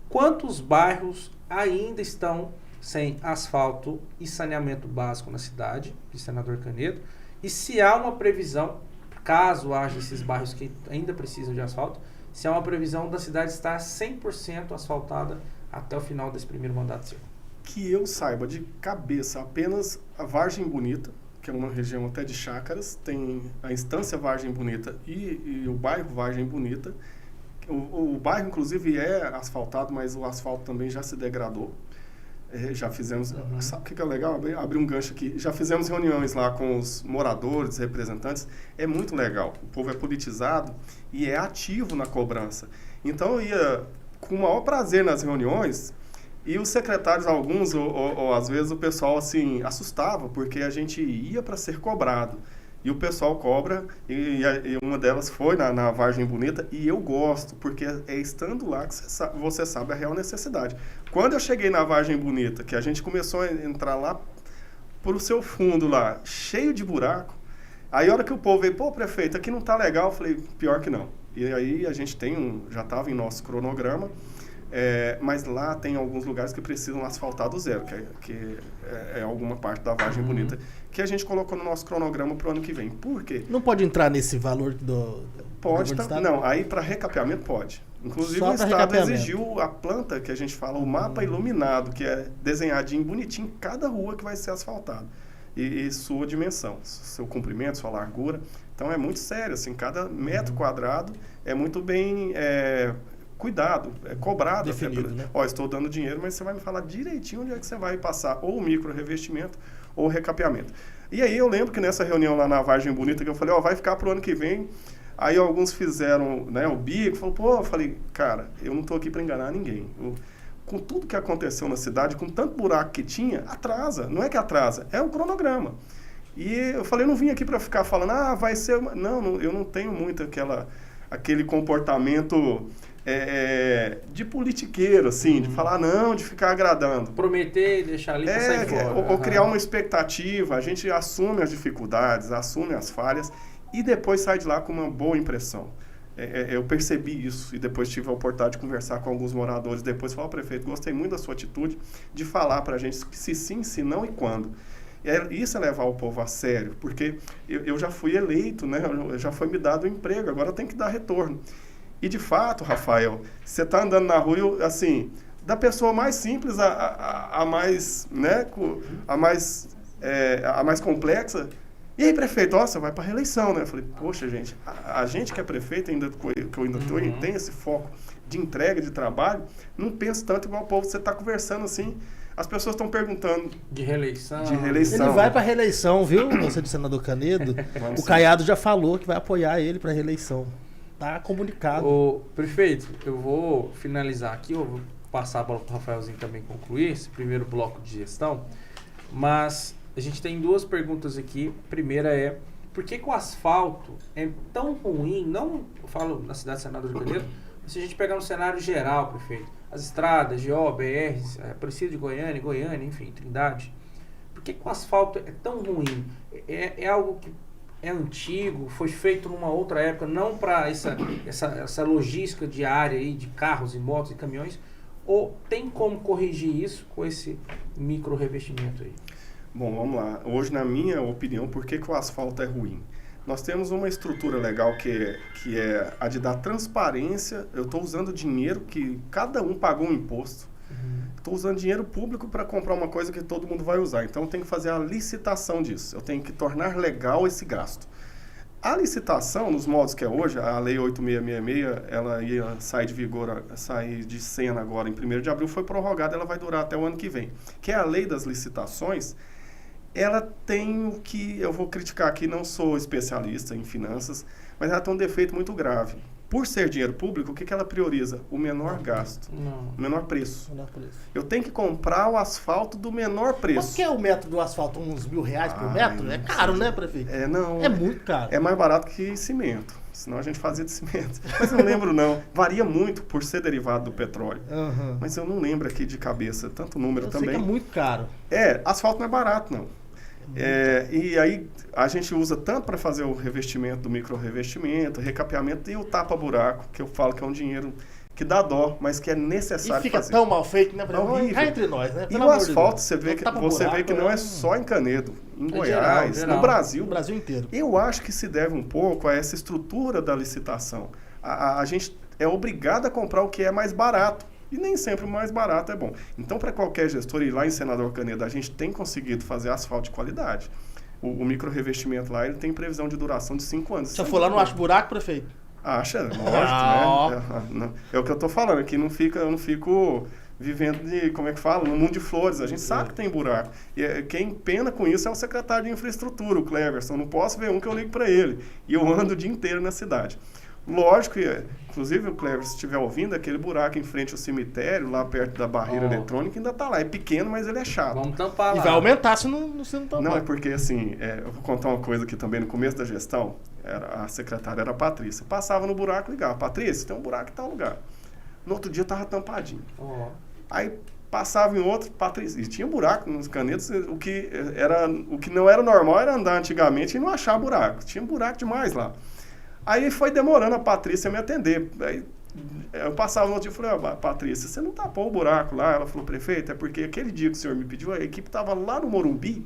quantos bairros ainda estão sem asfalto e saneamento básico na cidade de Senador Canedo? E se há uma previsão, caso haja esses bairros que ainda precisam de asfalto, se há uma previsão da cidade estar 100% asfaltada até o final desse primeiro mandato seu? Que eu saiba de cabeça, apenas a Vargem Bonita, que é uma região até de chácaras, tem a Estância Vargem Bonita e o bairro Vargem Bonita. O bairro, inclusive, é asfaltado, mas o asfalto também já se degradou. Já fizemos... Sabe o que é legal? Abrir um gancho aqui. Já fizemos reuniões lá com os moradores, representantes. É muito legal. O povo é politizado e é ativo na cobrança. Então, eu ia com o maior prazer nas reuniões. E os secretários, alguns, ou às vezes o pessoal, assim, assustava, porque a gente ia para ser cobrado. E o pessoal cobra, e uma delas foi na Vargem Bonita, e eu gosto, porque é estando lá que você sabe a real necessidade. Quando eu cheguei na Vargem Bonita, que a gente começou a entrar lá por o seu fundo lá, cheio de buraco, aí a hora que o povo veio, pô, prefeito, aqui não tá legal, eu falei, pior que não. E aí a gente já estava em nosso cronograma, mas lá tem alguns lugares que precisam asfaltar do zero, que é alguma parte da Vargem Bonita, que a gente colocou no nosso cronograma para o ano que vem. Por quê? Não pode entrar nesse valor do... Pode, não. Aí para recapeamento pode. Inclusive o Estado exigiu a planta, que a gente fala, o mapa iluminado, que é desenhadinho, bonitinho, cada rua que vai ser asfaltada. E sua dimensão, seu comprimento, sua largura. Então é muito sério, assim, cada metro quadrado é muito bem... cuidado, é cobrado. Definido, né? Estou dando dinheiro, mas você vai me falar direitinho onde é que você vai passar ou o micro revestimento ou o recapeamento. E aí eu lembro que nessa reunião lá na Vargem Bonita, que eu falei, vai ficar pro ano que vem. Aí alguns fizeram, né, o bico, eu falei, cara, eu não estou aqui para enganar ninguém. Com tudo que aconteceu na cidade, com tanto buraco que tinha, atrasa. Não é que atrasa, é o cronograma. E eu falei, eu não vim aqui para ficar falando, vai ser... Não, eu não tenho muito aquele comportamento... de politiqueiro, assim, de falar não, de ficar agradando. Prometer e deixar ali pra sair fora. Ou criar uma expectativa, a gente assume as dificuldades, assume as falhas e depois sai de lá com uma boa impressão. Eu percebi isso e depois tive a oportunidade de conversar com alguns moradores. Depois falei, prefeito, gostei muito da sua atitude de falar pra gente se sim, se não e quando. Isso é levar o povo a sério, porque eu já fui eleito, né? Já foi me dado um emprego, agora eu tenho que dar retorno. E de fato, Rafael, você está andando na rua, assim, da pessoa mais simples a mais, né, a mais complexa. E aí, prefeito, você vai para a reeleição, né? Eu falei, poxa, gente, a gente que é prefeito, que eu ainda tem esse foco de entrega de trabalho, não pensa tanto igual o povo. Você está conversando assim, as pessoas estão perguntando. De reeleição. Ele vai para a reeleição, viu? Você do Senador Canedo. O Caiado já falou que vai apoiar ele para a reeleição. Tá comunicado. Prefeito, eu vou finalizar aqui, eu vou passar a bola para o Rafaelzinho também concluir esse primeiro bloco de gestão, mas a gente tem duas perguntas aqui. A primeira é, por que o asfalto é tão ruim, não eu falo na cidade de Senador Canedo, mas se a gente pegar um cenário geral, prefeito, as estradas, GO, BRs, Aparecida de Goiânia, enfim, Trindade, por que o asfalto é tão ruim? É algo que é antigo, foi feito numa outra época, não para essa logística diária aí de carros e motos e caminhões, ou tem como corrigir isso com esse micro revestimento aí? Bom, vamos lá. Hoje, na minha opinião, por que o asfalto é ruim? Nós temos uma estrutura legal que é a de dar transparência. Eu estou usando dinheiro que cada um pagou um imposto. Estou usando dinheiro público para comprar uma coisa que todo mundo vai usar. Então, eu tenho que fazer a licitação disso. Eu tenho que tornar legal esse gasto. A licitação, nos modos que é hoje, a Lei 8666, ela ia sair de vigor, sair de cena agora em 1º de abril, foi prorrogada, ela vai durar até o ano que vem. Que é a Lei das Licitações. Ela tem o que eu vou criticar aqui, não sou especialista em finanças, mas ela tem um defeito muito grave. Por ser dinheiro público, o que ela prioriza? O menor gasto, o menor preço. Eu tenho que comprar o asfalto do menor preço. Quanto que é o metro do asfalto? Uns R$1.000 por metro? É caro, né, prefeito? Não. É muito caro. É mais barato que cimento, senão a gente fazia de cimento. Mas eu não lembro, não. Varia muito por ser derivado do petróleo. Mas eu não lembro aqui de cabeça, tanto número também. Sei que é muito caro. Asfalto não é barato, não. E aí a gente usa tanto para fazer o revestimento do micro-revestimento, recapeamento e o tapa-buraco, que eu falo que é um dinheiro que dá dó, mas que é necessário fazer. E fica tão mal feito, né? Cá entre nós, né? E o asfalto, você vê que não é só em Canedo, em Goiás, geral. no Brasil. O Brasil inteiro. Eu acho que se deve um pouco a essa estrutura da licitação. A gente é obrigado a comprar o que é mais barato. E nem sempre o mais barato é bom. Então, para qualquer gestor, e lá em Senador Canedo, a gente tem conseguido fazer asfalto de qualidade. O micro-revestimento lá, ele tem previsão de duração de 5 anos. Se eu for lá, não acho buraco, prefeito? Acha, lógico, né? É o que eu tô falando, aqui eu não fico vivendo de, como é que fala, no mundo de flores. A gente sabe que tem buraco. E quem pena com isso é o secretário de infraestrutura, o Cleverson. Não posso ver um que eu ligo para ele. E eu ando o dia inteiro na cidade. Lógico que, inclusive, o Cleverson, se estiver ouvindo, aquele buraco em frente ao cemitério, lá perto da barreira eletrônica, ainda está lá. É pequeno, mas ele é chato. Vamos tampar lá. E vai aumentar se não tampar. Não, é porque, assim, eu vou contar uma coisa aqui também. No começo da gestão, a secretária era a Patrícia. Passava no buraco e ligava. Patrícia, tem um buraco em tal lugar. No outro dia estava tampadinho. Aí passava em outro, Patrícia. E tinha buraco nos canetos. O que não era normal era andar antigamente e não achar buraco. Tinha buraco demais lá. Aí foi demorando a Patrícia me atender. Aí eu passava no outro dia e falei, Patrícia, você não tapou o buraco lá? Ela falou, prefeito, é porque aquele dia que o senhor me pediu, a equipe estava lá no Morumbi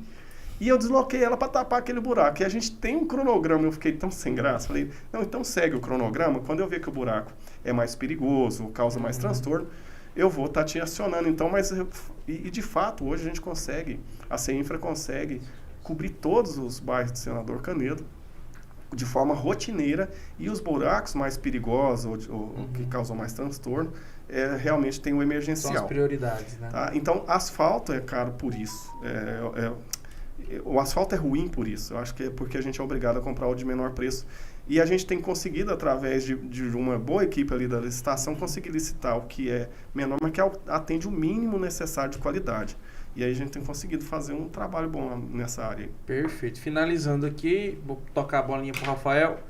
e eu desloquei ela para tapar aquele buraco. E a gente tem um cronograma, eu fiquei tão sem graça. Falei, não, então segue o cronograma. Quando eu ver que o buraco é mais perigoso, causa mais transtorno, eu vou estar te acionando. Então, e de fato, hoje a gente consegue, a CEINFRA consegue cobrir todos os bairros do Senador Canedo de forma rotineira, e os buracos mais perigosos ou que causam mais transtorno, realmente tem o emergencial. São as prioridades, né? Tá? Então, asfalto é caro por isso. O asfalto é ruim por isso. Eu acho que é porque a gente é obrigado a comprar o de menor preço. E a gente tem conseguido, através de uma boa equipe ali da licitação, conseguir licitar o que é menor, mas que atende o mínimo necessário de qualidade. E aí a gente tem conseguido fazer um trabalho bom nessa área. Perfeito. Finalizando aqui, vou tocar a bolinha para o Rafael.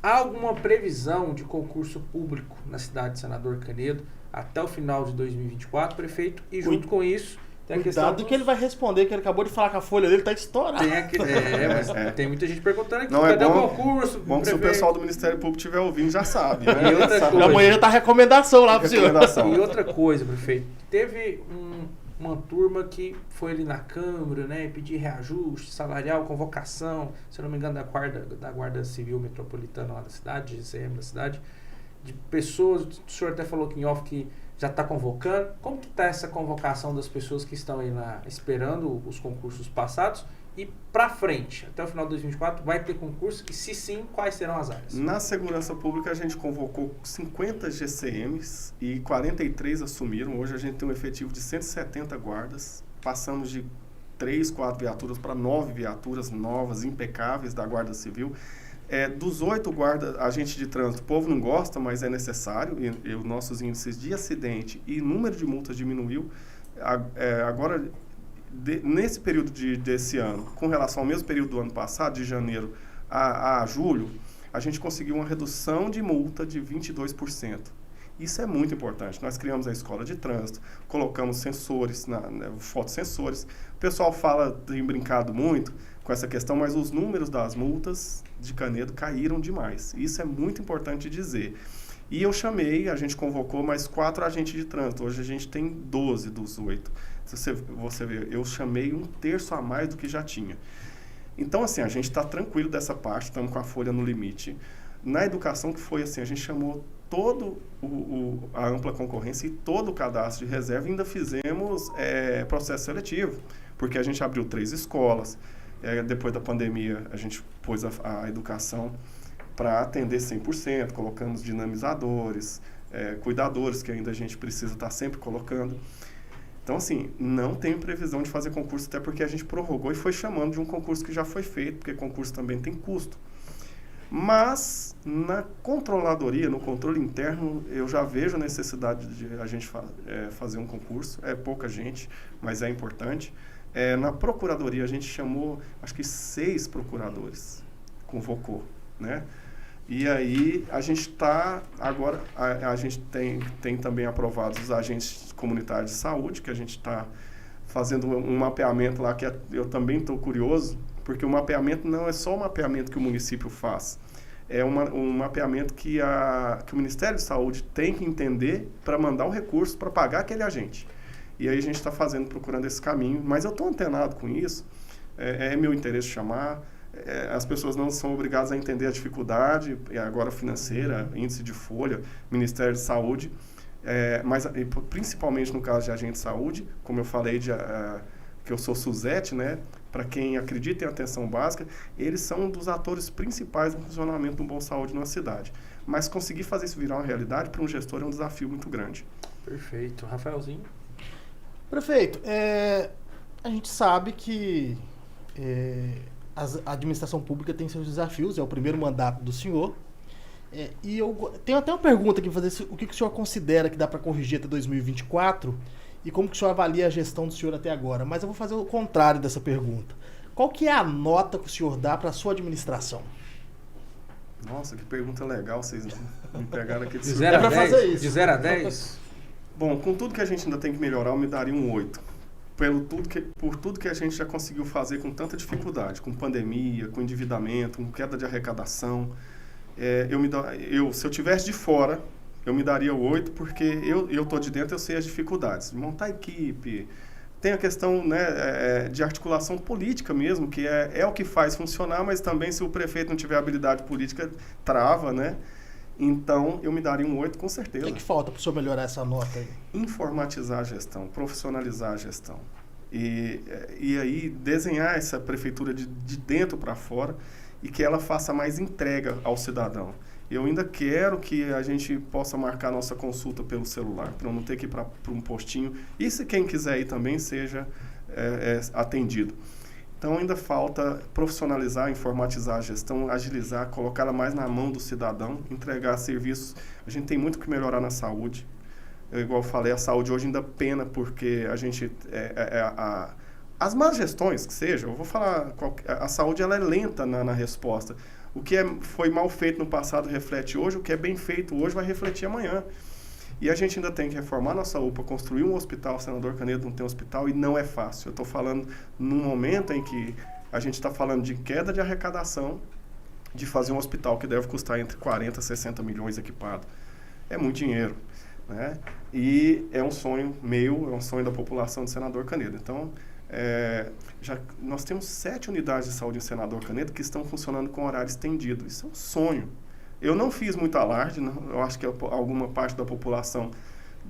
Há alguma previsão de concurso público na cidade de Senador Canedo até o final de 2024, prefeito? E junto com isso, tem a questão que ele vai responder, que ele acabou de falar que a folha dele está estourada. Mas tem muita gente perguntando aqui, não cadê o concurso? Bom, se o pessoal do Ministério Público estiver ouvindo, já sabe. Né? E outra coisa, amanhã já está a recomendação lá para o senhor. E outra coisa, prefeito, teve uma turma que foi ali na Câmara, né, pedir reajuste salarial, convocação, se eu não me engano, da Guarda Civil Metropolitana lá da cidade, GCM da cidade, de pessoas, o senhor até falou aqui em off que já está convocando. Como que está essa convocação das pessoas que estão aí esperando os concursos passados? E para frente, até o final de 2024, vai ter concurso? E se sim, quais serão as áreas? Na segurança pública, a gente convocou 50 GCMs e 43 assumiram. Hoje a gente tem um efetivo de 170 guardas. Passamos de 3, 4 viaturas para 9 viaturas novas, impecáveis da Guarda Civil. Dos 8 guardas, agentes de trânsito, o povo não gosta, mas é necessário. E os nossos índices de acidente e número de multas diminuiu. Agora, nesse período desse ano, com relação ao mesmo período do ano passado, de janeiro a julho, a gente conseguiu uma redução de multa de 22%. Isso é muito importante. Nós criamos a escola de trânsito, colocamos sensores, fotossensores. O pessoal tem brincado muito com essa questão, mas os números das multas de Canedo caíram demais. Isso é muito importante dizer. E a gente convocou mais 4 agentes de trânsito. Hoje a gente tem 12 dos 8. Se você ver, eu chamei 1/3 a mais do que já tinha. Então, assim, a gente está tranquilo dessa parte, estamos com a folha no limite. Na educação, que foi assim, a gente chamou a ampla concorrência e todo o cadastro de reserva, e ainda fizemos processo seletivo, porque a gente abriu 3 escolas. Depois da pandemia, a gente pôs a educação para atender 100%, colocamos dinamizadores, cuidadores, que ainda a gente precisa estar sempre colocando. Então, assim, não tem previsão de fazer concurso, até porque a gente prorrogou e foi chamando de um concurso que já foi feito, porque concurso também tem custo. Mas, na controladoria, no controle interno, eu já vejo a necessidade de a gente fazer um concurso. É pouca gente, mas é importante. Na procuradoria, a gente chamou, acho que 6 procuradores, convocou, né? E aí, a gente está, agora, a gente tem também aprovados os agentes comunitários de saúde, que a gente está fazendo um mapeamento lá, que eu também estou curioso, porque o mapeamento não é só o mapeamento que o município faz, é um mapeamento que o Ministério de Saúde tem que entender para mandar o recurso para pagar aquele agente. E aí a gente está procurando esse caminho, mas eu estou antenado com isso, é meu interesse chamar. As pessoas não são obrigadas a entender a dificuldade, agora financeira, índice de folha, Ministério de Saúde, mas principalmente no caso de agente de saúde, como eu falei, que eu sou SUSET, né? Para quem acredita em atenção básica, eles são um dos atores principais no funcionamento de uma boa saúde numa cidade. Mas conseguir fazer isso virar uma realidade para um gestor é um desafio muito grande. Perfeito. Rafaelzinho? Prefeito, a gente sabe que a administração pública tem seus desafios, é o primeiro mandato do senhor. E eu tenho até uma pergunta aqui, o que o senhor considera que dá para corrigir até 2024 e como que o senhor avalia a gestão do senhor até agora. Mas eu vou fazer o contrário dessa pergunta. Qual que é a nota que o senhor dá para a sua administração? Nossa, que pergunta legal, vocês me pegaram aqui de 0 a 10? fazer isso. De 0 a 10? Bom, com tudo que a gente ainda tem que melhorar, eu me daria um 8. Por tudo que a gente já conseguiu fazer com tanta dificuldade, com pandemia, com endividamento, com queda de arrecadação. Se eu tivesse de fora, eu me daria o 8, porque eu estou de dentro, eu sei as dificuldades. Montar equipe, tem a questão, né, de articulação política mesmo, que é o que faz funcionar, mas também se o prefeito não tiver habilidade política, trava, né? Então, eu me daria um 8 com certeza. O que falta para o senhor melhorar essa nota aí? Informatizar a gestão, profissionalizar a gestão. E aí, desenhar essa prefeitura de dentro para fora e que ela faça mais entrega ao cidadão. Eu ainda quero que a gente possa marcar nossa consulta pelo celular, para eu não ter que ir para um postinho. E se quem quiser ir também seja atendido. Então, ainda falta profissionalizar, informatizar a gestão, agilizar, colocá-la mais na mão do cidadão, entregar serviços. A gente tem muito que melhorar na saúde. Igual eu falei, a saúde hoje ainda pena, porque a gente... as más gestões, que seja, eu vou falar, a saúde ela é lenta na resposta. O que foi mal feito no passado reflete hoje, o que é bem feito hoje vai refletir amanhã. E a gente ainda tem que reformar nossa UPA, construir um hospital. O Senador Canedo não tem hospital e não é fácil. Eu estou falando num momento em que a gente está falando de queda de arrecadação, de fazer um hospital que deve custar entre 40 e 60 milhões equipado. É muito dinheiro, né? E é um sonho meu, é um sonho da população de Senador Canedo. Então, nós temos 7 unidades de saúde em Senador Canedo que estão funcionando com horário estendido. Isso é um sonho. Eu não fiz muito alarde, eu acho que alguma parte da população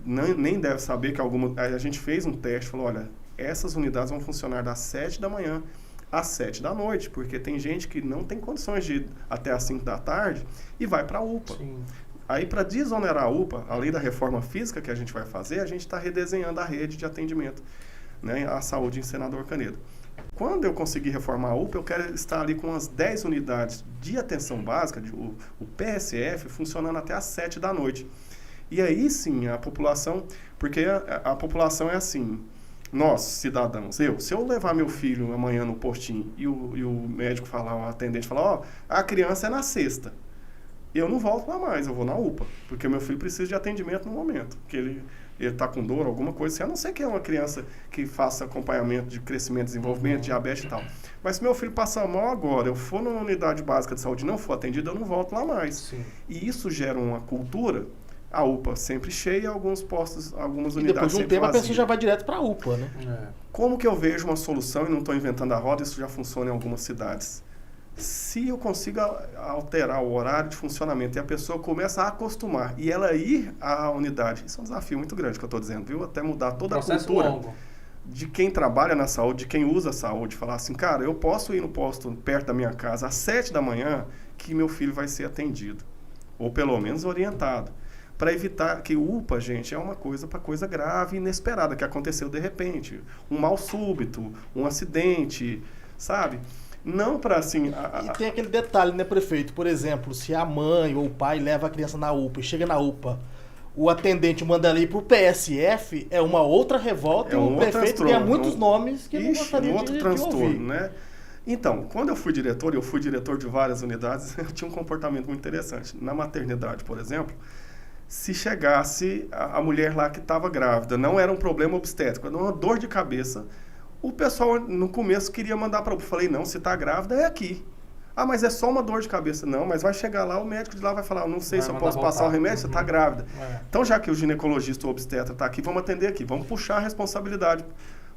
nem deve saber que a gente fez um teste, falou, olha, essas unidades vão funcionar das 7 da manhã às 7 da noite, porque tem gente que não tem condições de ir até às 5 da tarde e vai para a UPA. Sim. Aí, para desonerar a UPA, além da reforma física que a gente vai fazer, a gente está redesenhando a rede de atendimento, né, à saúde em Senador Canedo. Quando eu conseguir reformar a UPA, eu quero estar ali com umas 10 unidades de atenção básica, o PSF, funcionando até às 7 da noite. E aí sim, a população, porque a população é assim, nós, cidadãos, se eu levar meu filho amanhã no postinho e o médico falar, o atendente falar, a criança é na sexta. eu não volto lá mais, eu vou na UPA, porque meu filho precisa de atendimento no momento, que ele está com dor, alguma coisa assim, a não ser que é uma criança que faça acompanhamento de crescimento, desenvolvimento, diabetes e tal. Mas se meu filho passar mal agora, eu for numa unidade básica de saúde e não for atendido, eu não volto lá mais. Sim. E isso gera uma cultura, a UPA sempre cheia, alguns postos, algumas E unidades depois de um sempre tempo a vazias. pessoa já vai direto pra UPA, né? Como que eu vejo uma solução, e não estou inventando a roda, isso já funciona em algumas cidades. Se eu consigo alterar o horário de funcionamento e a pessoa começa a acostumar e ela ir à unidade, isso é um desafio muito grande que eu estou dizendo, viu? Até mudar toda a cultura longo. de quem trabalha na saúde, de quem usa a saúde, falar assim, cara, eu posso ir no posto perto da minha casa às 7 da manhã que meu filho vai ser atendido, ou pelo menos orientado, para evitar que UPA, gente, é uma coisa grave e inesperada, que aconteceu de repente, um mal súbito, um acidente, sabe? Não para assim... E tem aquele detalhe, né, prefeito? Por exemplo, se a mãe ou o pai leva a criança na UPA e chega na UPA, o atendente manda ela ir pro PSF, é uma outra revolta, É um e o outro prefeito transtorno, tem muitos nomes que não gostaria um outro de transtorno, ouvir. né? Então, quando eu fui diretor de várias unidades, eu tinha um comportamento muito interessante. Na maternidade, por exemplo, se chegasse a mulher lá que estava grávida, não era um problema obstétrico, era uma dor de cabeça, o pessoal no começo queria mandar para... Eu falei, não, se está grávida é aqui. Ah, mas é só uma dor de cabeça. Não, mas vai chegar lá, o médico de lá vai falar, não sei se eu posso passar o remédio, você está grávida. Então, já que o ginecologista ou obstetra está aqui, vamos atender aqui, vamos puxar a responsabilidade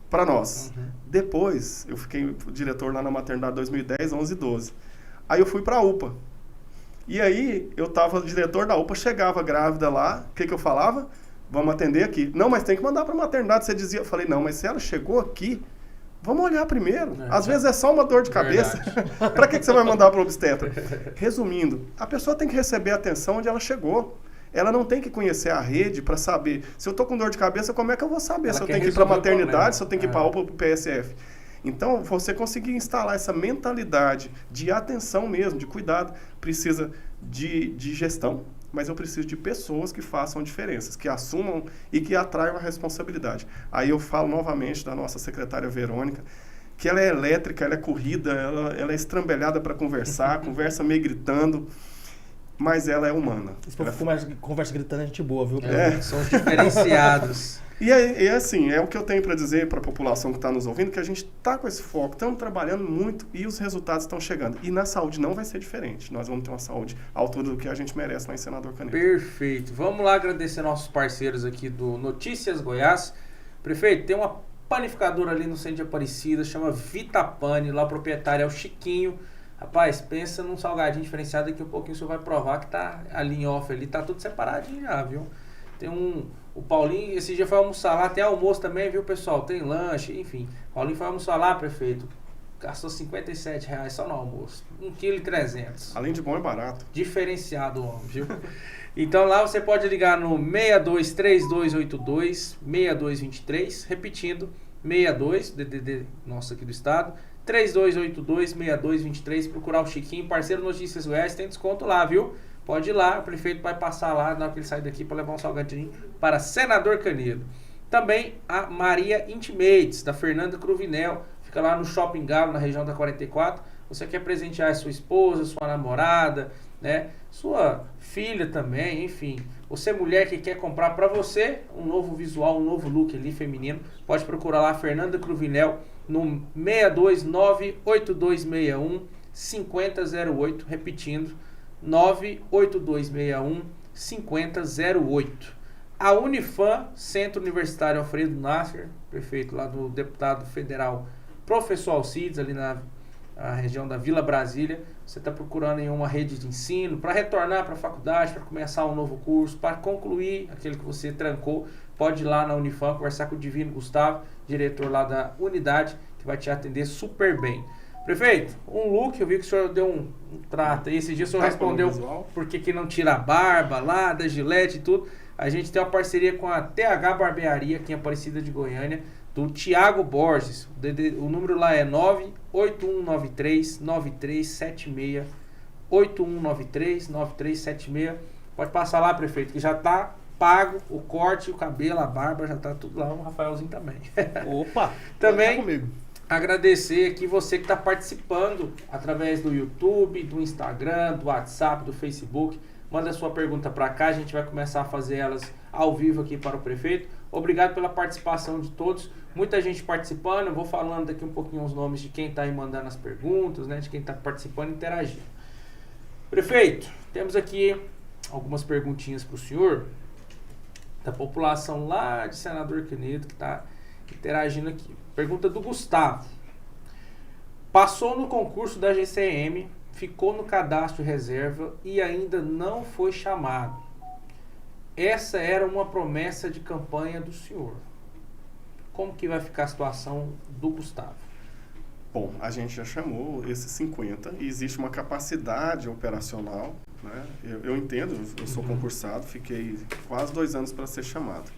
para nós. Depois, eu fiquei diretor lá na maternidade 2010, 11 e 12. Aí eu fui para a UPA. E aí, eu estava diretor da UPA, chegava grávida lá, o que eu falava? Vamos atender aqui. Não, mas tem que mandar para a maternidade. Você dizia, eu falei, não, mas se ela chegou aqui, vamos olhar primeiro. Às vezes é só uma dor de cabeça. Para que você vai mandar para o obstetra? Resumindo, a pessoa tem que receber a atenção onde ela chegou. Ela não tem que conhecer a rede para saber. Se eu estou com dor de cabeça, como é que eu vou saber? Ela se eu quer tenho que ir para a resolver o maternidade, problema. se eu tenho que ir para a UPA ou para o PSF. Então, você conseguir instalar essa mentalidade de atenção mesmo, de cuidado, precisa de gestão, mas eu preciso de pessoas que façam diferenças, que assumam e que atraiam a responsabilidade. Aí eu falo novamente da nossa secretária Verônica, que ela é elétrica, ela é corrida, ela é estrambelhada para conversar, conversa meio gritando, mas ela é humana. Se for conversa gritando, é gente boa, viu? São os diferenciados. E assim, é o que eu tenho para dizer para a população que está nos ouvindo, que a gente está com esse foco, estamos trabalhando muito e os resultados estão chegando. E na saúde não vai ser diferente. Nós vamos ter uma saúde à altura do que a gente merece lá em Senador Canedo. Perfeito. Vamos lá agradecer nossos parceiros aqui do Notícias Goiás. Prefeito, tem uma panificadora ali no centro de Aparecida, chama Vitapane, lá o proprietário é o Chiquinho. Rapaz, pensa num salgadinho diferenciado, daqui a pouquinho o senhor vai provar que tá ali em off ali, tá tudo separadinho já, viu? Tem o Paulinho, esse dia foi almoçar lá, tem almoço também, viu, pessoal? Tem lanche, enfim. Paulinho foi almoçar lá, prefeito. Gastou R$57 só no almoço. 1,3 kg. Além de bom, é barato. Diferenciado o homem, viu? Então lá você pode ligar no 623282-6223, repetindo, 62, DDD nosso aqui do estado, 3282-6223, procurar o Chiquinho, parceiro Notícias Goiás, tem desconto lá, viu? Pode ir lá, o prefeito vai passar lá na hora que ele sair daqui para levar um salgadinho para Senador Canedo. Também a Maria Intimates, da Fernanda Cruvinel, fica lá no Shopping Galo, na região da 44. Você quer presentear a sua esposa, sua namorada, né? Sua filha também, enfim. Você mulher que quer comprar para você um novo visual, um novo look ali feminino, pode procurar lá a Fernanda Cruvinel no 629-8261-5008, repetindo, 98261-5008. A Unifam, Centro Universitário Alfredo Nasser, prefeito lá do deputado federal Professor Alcides, ali na região da Vila Brasília. Você está procurando em uma rede de ensino para retornar para a faculdade, para começar um novo curso, para concluir aquele que você trancou, pode ir lá na Unifam conversar com o Divino Gustavo, diretor lá da unidade, que vai te atender super bem. Prefeito, um look, eu vi que o senhor deu um trato aí, esse dia o senhor respondeu por que não tira a barba lá, da Gillette e tudo. A gente tem uma parceria com a TH Barbearia, aqui em Aparecida de Goiânia, do Tiago Borges. O número lá é 98193-9376. 8193-9376. Pode passar lá, prefeito, que já está pago o corte, o cabelo, a barba, já está tudo lá. O Rafaelzinho também. Opa! Também tá comigo. agradecer aqui você que está participando através do YouTube, do Instagram, do WhatsApp, do Facebook. Manda a sua pergunta para cá, a gente vai começar a fazer elas ao vivo aqui para o prefeito. Obrigado pela participação de todos. Muita gente participando, eu vou falando daqui um pouquinho os nomes de quem está aí mandando as perguntas, né, de quem está participando e interagindo. Prefeito, temos aqui algumas perguntinhas para o senhor, da população lá de Senador Canedo, que está interagindo aqui. Pergunta do Gustavo. Passou no concurso da GCM, ficou no cadastro reserva e ainda não foi chamado. Essa era uma promessa de campanha do senhor. Como que vai ficar a situação do Gustavo? Bom, a gente já chamou esses 50 e existe uma capacidade operacional, né? Eu entendo, eu sou concursado, fiquei quase 2 anos para ser chamado.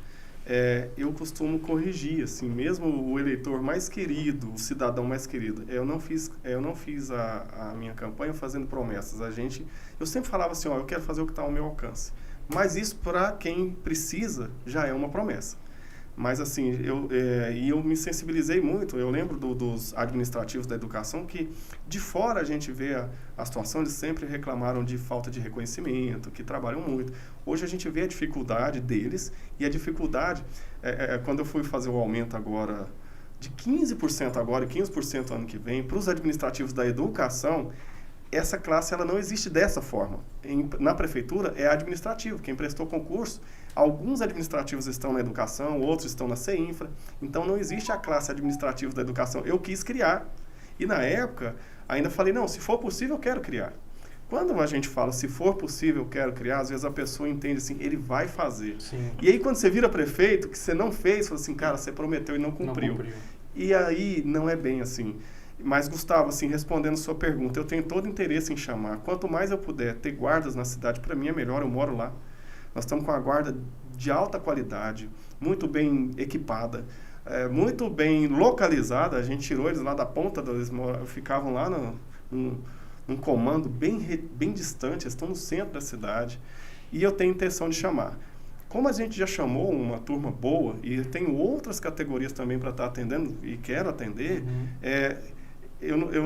Eu costumo corrigir, assim, mesmo o eleitor mais querido, o cidadão mais querido. Eu não fiz a minha campanha fazendo promessas. Eu sempre falava assim, eu quero fazer o que está ao meu alcance. Mas isso, para quem precisa, já é uma promessa. Mas, assim, eu me sensibilizei muito. Eu lembro dos administrativos da educação que, de fora, a gente vê a situação, eles sempre reclamaram de falta de reconhecimento, que trabalham muito. Hoje a gente vê a dificuldade deles e a dificuldade, quando eu fui fazer o aumento agora, de 15% agora e 15% ano que vem, para os administrativos da educação, essa classe ela não existe dessa forma. Na prefeitura é administrativo, quem prestou concurso, alguns administrativos estão na educação, outros estão na CEINFRA, então não existe a classe administrativa da educação. Eu quis criar, e na época ainda falei, não, se for possível eu quero criar. Quando a gente fala, se for possível eu quero criar, às vezes a pessoa entende assim, ele vai fazer. Sim. E aí quando você vira prefeito, que você não fez, fala assim, cara, você prometeu e não cumpriu. E aí não é bem assim. Mas, Gustavo, assim, respondendo sua pergunta, eu tenho todo interesse em chamar. Quanto mais eu puder ter guardas na cidade, para mim é melhor, eu moro lá. Nós estamos com a guarda de alta qualidade, muito bem equipada, muito bem localizada. A gente tirou eles lá da ponta, eles ficavam lá num comando bem distante, eles estão no centro da cidade. E eu tenho intenção de chamar. Como a gente já chamou uma turma boa, e tenho outras categorias também para estar atendendo, e quero atender,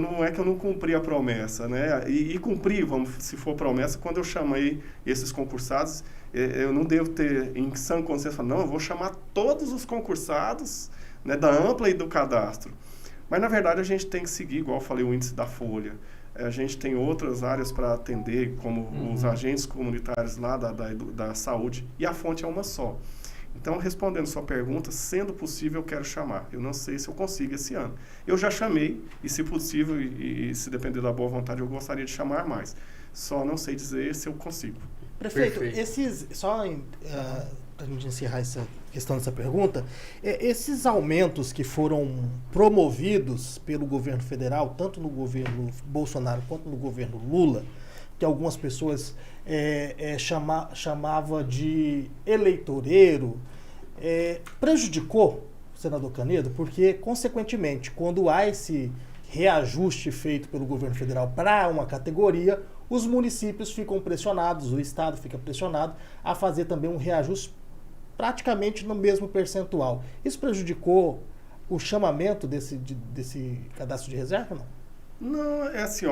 não é que eu não cumpri a promessa, né? E cumpri, se for promessa, quando eu chamei esses concursados, eu não devo ter em sã consciência, falar, não, eu vou chamar todos os concursados, né, da ampla e do cadastro. Mas, na verdade, a gente tem que seguir, igual eu falei, o índice da folha. A gente tem outras áreas para atender, como os agentes comunitários lá da saúde, e a fonte é uma só. Então, respondendo sua pergunta, sendo possível, eu quero chamar. Eu não sei se eu consigo esse ano. Eu já chamei, e se possível, e se depender da boa vontade, eu gostaria de chamar mais. Só não sei dizer se eu consigo. Prefeito, Perfeito. para a gente encerrar essa questão dessa pergunta, esses aumentos que foram promovidos pelo governo federal, tanto no governo Bolsonaro quanto no governo Lula, que algumas pessoas chamava de eleitoreiro, prejudicou o senador Canedo, porque, consequentemente, quando há esse reajuste feito pelo governo federal para uma categoria, os municípios ficam pressionados, o Estado fica pressionado a fazer também um reajuste praticamente no mesmo percentual. Isso prejudicou o chamamento desse cadastro de reserva, não? Não, é assim,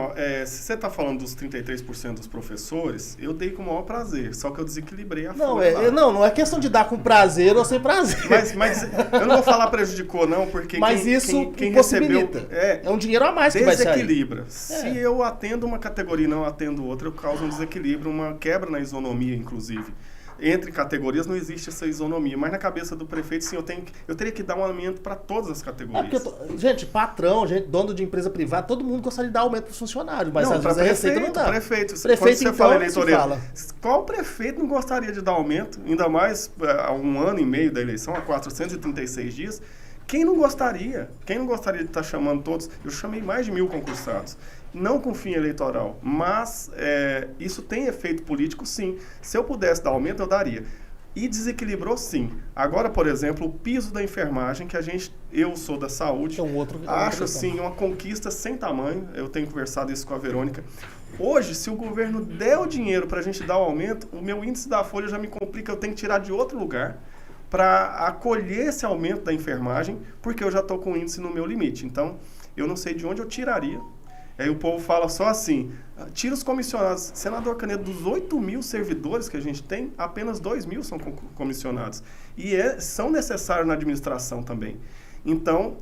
se você está falando dos 33% dos professores, eu dei com o maior prazer, só que eu desequilibrei a folha. Não é questão de dar com prazer ou sem prazer. Mas eu não vou falar prejudicou, não, porque quem recebeu... É um dinheiro a mais que vai sair. Desequilibra. Se eu atendo uma categoria e não atendo outra, eu causo um desequilíbrio, uma quebra na isonomia, inclusive. Entre categorias não existe essa isonomia, mas na cabeça do prefeito, sim, eu teria que dar um aumento para todas as categorias. Gente, patrão, dono de empresa privada, todo mundo gostaria de dar aumento para os funcionários, mas às vezes a receita não dá. Prefeito, quando você fala eleitoreiro, qual prefeito não gostaria de dar aumento, ainda mais há 1 ano e meio da eleição, há 436 dias? Quem não gostaria? Quem não gostaria de estar chamando todos? Eu chamei mais de 1.000 concursados. Não com fim eleitoral, mas isso tem efeito político, sim. Se eu pudesse dar aumento, eu daria. E desequilibrou, sim. Agora, por exemplo, o piso da enfermagem, que eu sou da saúde, acho, assim, uma conquista sem tamanho. Eu tenho conversado isso com a Verônica. Hoje, se o governo der o dinheiro para a gente dar o aumento, o meu índice da folha já me complica, eu tenho que tirar de outro lugar. para acolher esse aumento da enfermagem, porque eu já estou com o índice no meu limite. Então, eu não sei de onde eu tiraria. Aí o povo fala só assim, tira os comissionados. Senador Canedo, dos 8 mil servidores que a gente tem, apenas 2 mil são comissionados. E são necessários na administração também. Então,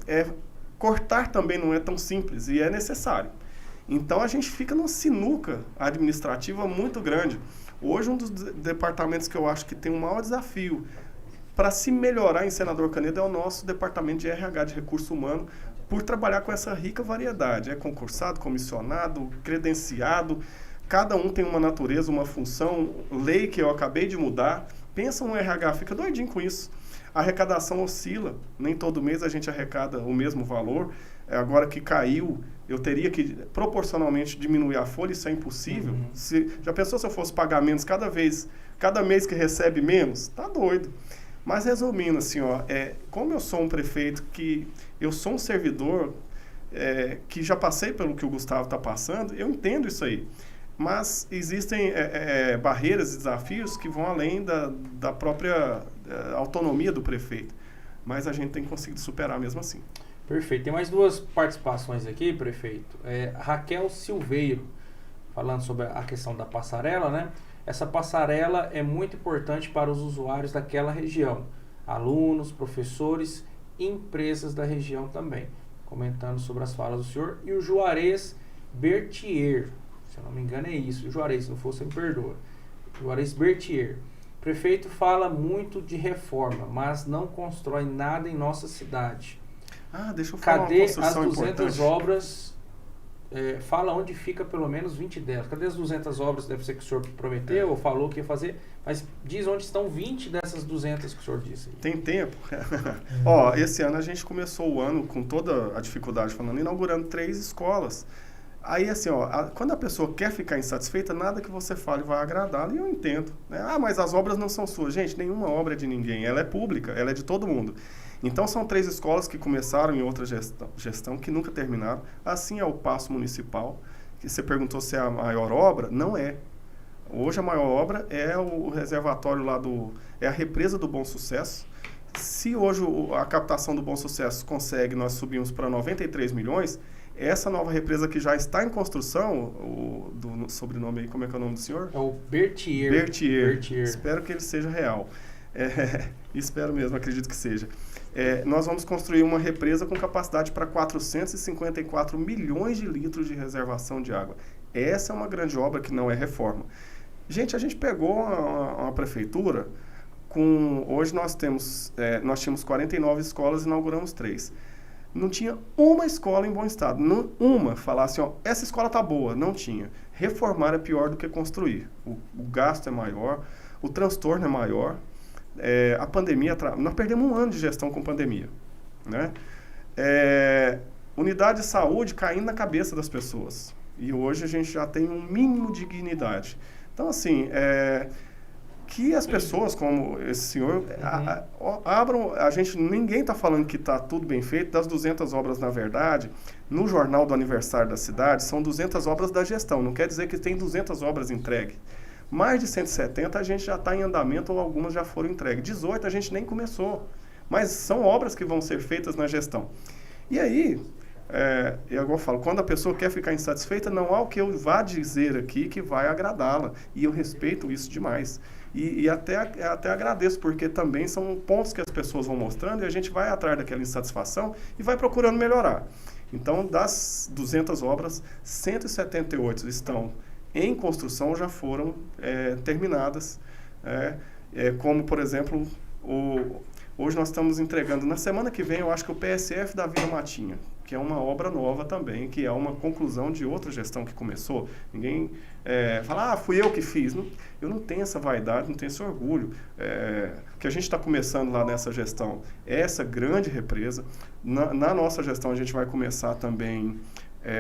cortar também não é tão simples e é necessário. Então, a gente fica numa sinuca administrativa muito grande. Hoje, um dos departamentos que eu acho que tem um maior desafio para se melhorar em Senador Canedo é o nosso departamento de RH, de recurso humano, por trabalhar com essa rica variedade. É concursado, comissionado, credenciado, cada um tem uma natureza, uma função, lei que eu acabei de mudar. Pensa um RH, fica doidinho com isso. A arrecadação oscila, nem todo mês a gente arrecada o mesmo valor. Agora que caiu, eu teria que proporcionalmente diminuir a folha, isso é impossível. Já pensou se eu fosse pagar menos cada mês que recebe menos? Tá doido. Mas resumindo, assim, como eu sou um prefeito que eu sou um servidor que já passei pelo que o Gustavo está passando, eu entendo isso aí. Mas existem barreiras e desafios que vão além da própria autonomia do prefeito. Mas a gente tem conseguido superar mesmo assim. Perfeito. Tem mais 2 participações aqui, prefeito. Raquel Silveiro, falando sobre a questão da passarela, né? Essa passarela é muito importante para os usuários daquela região, alunos, professores, empresas da região também, comentando sobre as falas do senhor. E o Juarez Bertier, se eu não me engano é isso, o Juarez, se não for, você me perdoa. Juarez Bertier. O prefeito fala muito de reforma, mas não constrói nada em nossa cidade. Deixa eu falar Cadê uma construção as 200 importante. Obras? Fala onde fica pelo menos 20 delas. Cadê as 200 obras? Deve ser que o senhor prometeu ou falou que ia fazer, mas diz onde estão 20 dessas 200 que o senhor disse. Tem tempo. Esse ano a gente começou o ano com toda a dificuldade falando, inaugurando 3 escolas. Aí assim, quando a pessoa quer ficar insatisfeita, nada que você fale vai agradá-la, e eu entendo, né? Mas as obras não são suas. Gente, nenhuma obra é de ninguém, ela é pública, ela é de todo mundo. Então, são 3 escolas que começaram em outra gestão, que nunca terminaram. Assim é o Paço Municipal, que você perguntou se é a maior obra. Não é. Hoje, a maior obra é o reservatório lá é a represa do Bom Sucesso. Se hoje a captação do Bom Sucesso consegue, nós subimos para 93 milhões, essa nova represa que já está em construção, do sobrenome aí, como é que é o nome do senhor? É o Bertier. Bertier. Espero que ele seja real. Espero mesmo, acredito que seja. Nós vamos construir uma represa com capacidade para 454 milhões de litros de reservação de água. Essa é uma grande obra que não é reforma. Gente, a gente pegou uma prefeitura hoje nós tínhamos 49 escolas e inauguramos 3. Não tinha uma escola em bom estado. Falasse, essa escola tá boa. Não tinha. Reformar é pior do que construir. O gasto é maior, o transtorno é maior. A pandemia, nós perdemos 1 ano de gestão com pandemia, né? Unidade de saúde caindo na cabeça das pessoas. E hoje a gente já tem um mínimo de dignidade. Então, assim, que as pessoas, como esse senhor, abram... Ninguém está falando que está tudo bem feito. Das 200 obras, na verdade, no jornal do aniversário da cidade, são 200 obras da gestão. Não quer dizer que tem 200 obras entregues. Mais de 170 a gente já está em andamento ou algumas já foram entregues. 18 a gente nem começou. Mas são obras que vão ser feitas na gestão. E aí, eu falo, quando a pessoa quer ficar insatisfeita, não há o que eu vá dizer aqui que vai agradá-la. E eu respeito isso demais. E até agradeço, porque também são pontos que as pessoas vão mostrando e a gente vai atrás daquela insatisfação e vai procurando melhorar. Então, das 200 obras, 178 estão em construção, já foram terminadas. Como, por exemplo, hoje nós estamos entregando, na semana que vem, eu acho que o PSF da Vila Matinha, que é uma obra nova também, que é uma conclusão de outra gestão que começou. Ninguém fala, fui eu que fiz. Não, eu não tenho essa vaidade, não tenho esse orgulho. Que a gente está começando lá nessa gestão, essa grande represa. Na nossa gestão, a gente vai começar também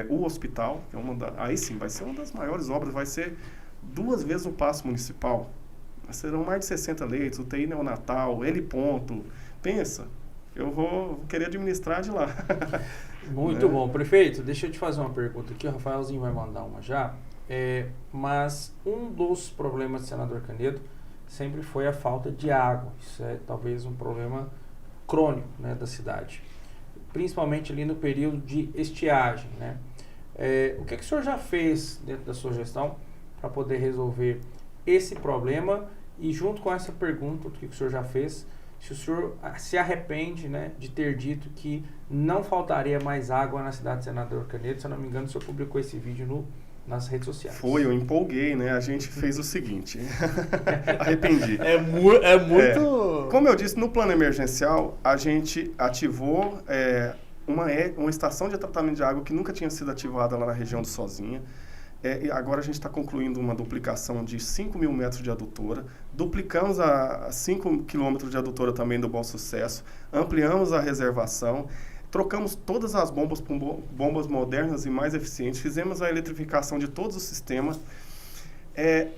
o hospital, que é aí sim, vai ser uma das maiores obras, vai ser 2 vezes o Paço Municipal. Serão mais de 60 leitos, UTI neonatal, L-ponto. Pensa, eu vou querer administrar de lá. Muito bom. Prefeito, deixa eu te fazer uma pergunta aqui, o Rafaelzinho vai mandar uma já. Mas um dos problemas do senador Canedo sempre foi a falta de água. Isso é talvez um problema crônico, né, da cidade, principalmente ali no período de estiagem, né? O que o senhor já fez dentro da sua gestão para poder resolver esse problema? E junto com essa pergunta, o que o senhor já fez, se o senhor se arrepende, né, de ter dito que não faltaria mais água na cidade de Senador Canedo? Se eu não me engano, o senhor publicou esse vídeo nas redes sociais. Foi, eu empolguei, né? A gente fez o seguinte, arrependi. É muito... Como eu disse, no plano emergencial, a gente ativou uma estação de tratamento de água que nunca tinha sido ativada lá na região do Sozinha. E agora a gente está concluindo uma duplicação de 5.000 metros de adutora, duplicamos a 5 quilômetros de adutora também do Bom Sucesso, ampliamos a reservação, trocamos todas as bombas por bombas modernas e mais eficientes, fizemos a eletrificação de todos os sistemas.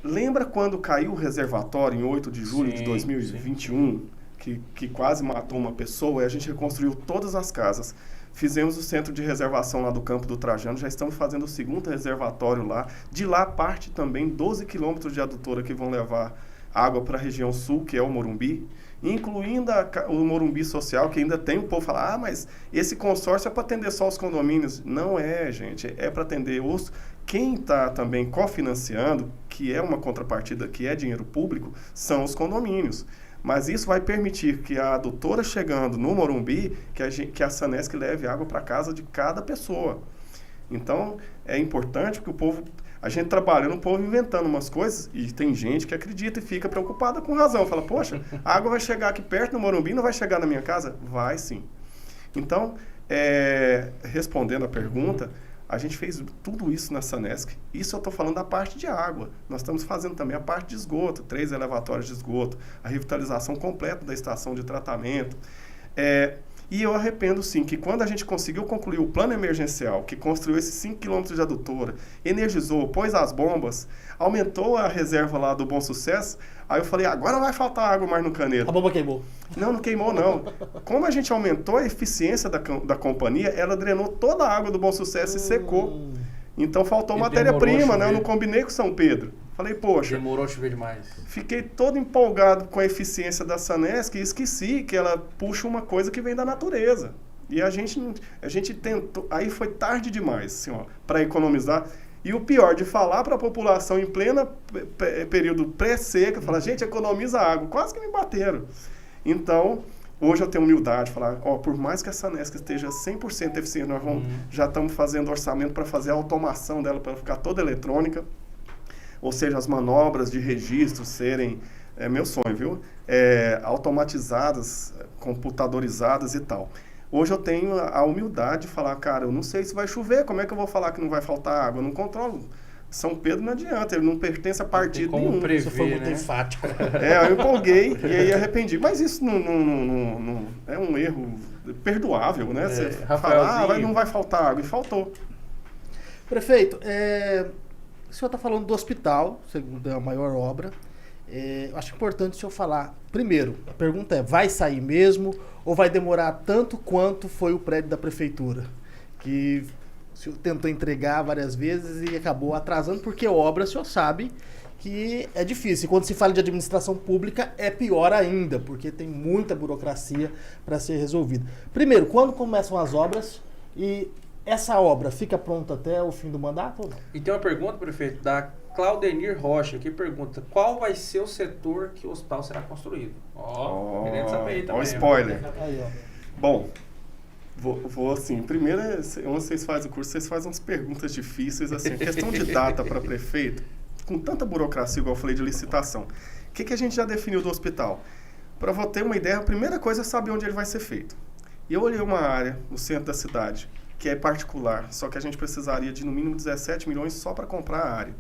Lembra quando caiu o reservatório em 8 de julho de 2021, que quase matou uma pessoa? E a gente reconstruiu todas as casas. Fizemos o centro de reservação lá do Campo do Trajano, já estamos fazendo o segundo reservatório lá. De lá parte também 12 quilômetros de adutora que vão levar água para a região sul, que é o Morumbi, incluindo o Morumbi Social, que ainda tem o povo falar, mas esse consórcio é para atender só os condomínios. Não é, gente, é para atender quem está também cofinanciando, que é uma contrapartida, que é dinheiro público, são os condomínios. Mas isso vai permitir que a adutora chegando no Morumbi, que a Sanesc leve água para casa de cada pessoa. Então, é importante que a gente trabalhando, o povo inventando umas coisas, e tem gente que acredita e fica preocupada com razão. Fala, poxa, a água vai chegar aqui perto no Morumbi, não vai chegar na minha casa? Vai sim. Então, respondendo a pergunta, a gente fez tudo isso na Sanesc. Isso eu estou falando da parte de água. Nós estamos fazendo também a parte de esgoto, 3 elevatórios de esgoto, a revitalização completa da estação de tratamento. E eu arrependo, sim, que quando a gente conseguiu concluir o plano emergencial, que construiu esses 5 quilômetros de adutora, energizou, pôs as bombas, aumentou a reserva lá do Bom Sucesso, aí eu falei, agora não vai faltar água mais no Canedo. A bomba queimou. Não queimou, não. Como a gente aumentou a eficiência da companhia, ela drenou toda a água do Bom Sucesso e secou. Então faltou matéria-prima, né? Eu não combinei com São Pedro. Falei, poxa... Demorou a chover demais. Fiquei todo empolgado com a eficiência da Sanesc e esqueci que ela puxa uma coisa que vem da natureza. E a gente tentou... Aí foi tarde demais, assim, para economizar. E o pior, de falar para a população em pleno período pré-seca, falar, gente, economiza água. Quase que me bateram. Então, hoje eu tenho humildade de falar, por mais que a Sanesc esteja 100% eficiente, nós já estamos fazendo orçamento para fazer a automação dela, para ficar toda eletrônica. Ou seja, as manobras de registro serem, meu sonho, viu? Automatizadas, computadorizadas e tal. Hoje eu tenho a humildade de falar, cara, eu não sei se vai chover, como é que eu vou falar que não vai faltar água? Eu não controlo. São Pedro não adianta, ele não pertence a partido nenhum. Isso foi muito enfático. Eu empolguei e aí arrependi. Mas isso não é um erro perdoável, né? Você falar, não vai faltar água, e faltou. Prefeito, o senhor está falando do hospital, segundo a maior obra. Eu acho importante o senhor falar. Primeiro, a pergunta é, vai sair mesmo ou vai demorar tanto quanto foi o prédio da prefeitura? Que o senhor tentou entregar várias vezes e acabou atrasando, porque obra, o senhor sabe que é difícil. E quando se fala de administração pública, é pior ainda, porque tem muita burocracia para ser resolvida. Primeiro, quando começam as obras e essa obra fica pronta até o fim do mandato ou não? E tem uma pergunta, prefeito, da Claudenir Rocha, que pergunta, qual vai ser o setor que o hospital será construído? Querendo saber aí também. Spoiler. Aí, Bom, vou assim, primeiro, onde vocês fazem o curso, vocês fazem umas perguntas difíceis, assim, questão de data para prefeito, com tanta burocracia, igual eu falei, de licitação. O que a gente já definiu do hospital? Para eu ter uma ideia, a primeira coisa é saber onde ele vai ser feito. E eu olhei uma área no centro da cidade, que é particular, só que a gente precisaria de no mínimo 17 milhões só para comprar a área.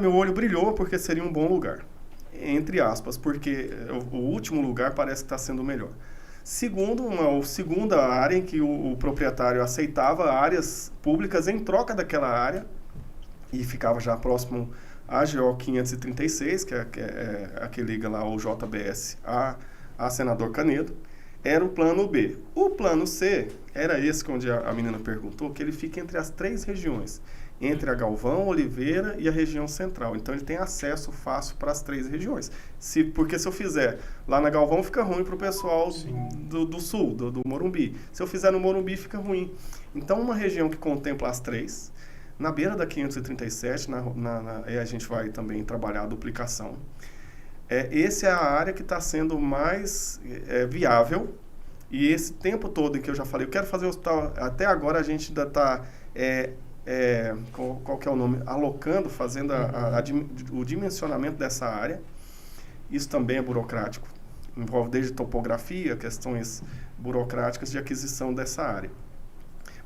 Meu olho brilhou porque seria um bom lugar, entre aspas, porque o último lugar parece que está sendo o melhor. Segundo, uma segunda área em que o proprietário aceitava áreas públicas em troca daquela área, e ficava já próximo à GO 536, que é a que liga lá o JBS a Senador Canedo, era o plano B. O plano C era esse onde a menina perguntou, que ele fica entre as 3 regiões, entre a Galvão, Oliveira e a região central. Então ele tem acesso fácil para as 3 regiões. Porque se eu fizer lá na Galvão, fica ruim para o pessoal do sul, do Morumbi. Se eu fizer no Morumbi, fica ruim. Então uma região que contempla as 3, na beira da 537, a gente vai também trabalhar a duplicação. Essa é a área que está sendo mais viável. E esse tempo todo em que eu já falei, eu quero fazer o hospital, até agora a gente ainda está... qual que é o nome? Alocando, fazendo o dimensionamento dessa área. Isso também é burocrático. Envolve desde topografia, questões burocráticas de aquisição dessa área.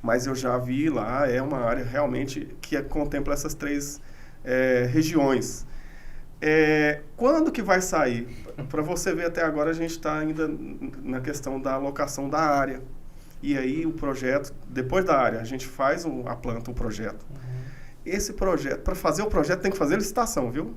Mas eu já vi lá, é uma área realmente que contempla essas 3 regiões. Quando que vai sair? Para você ver, até agora a gente está ainda na questão da alocação da área. E aí o projeto, depois da área, a gente faz a planta, o projeto. Esse projeto, para fazer o projeto tem que fazer licitação, viu?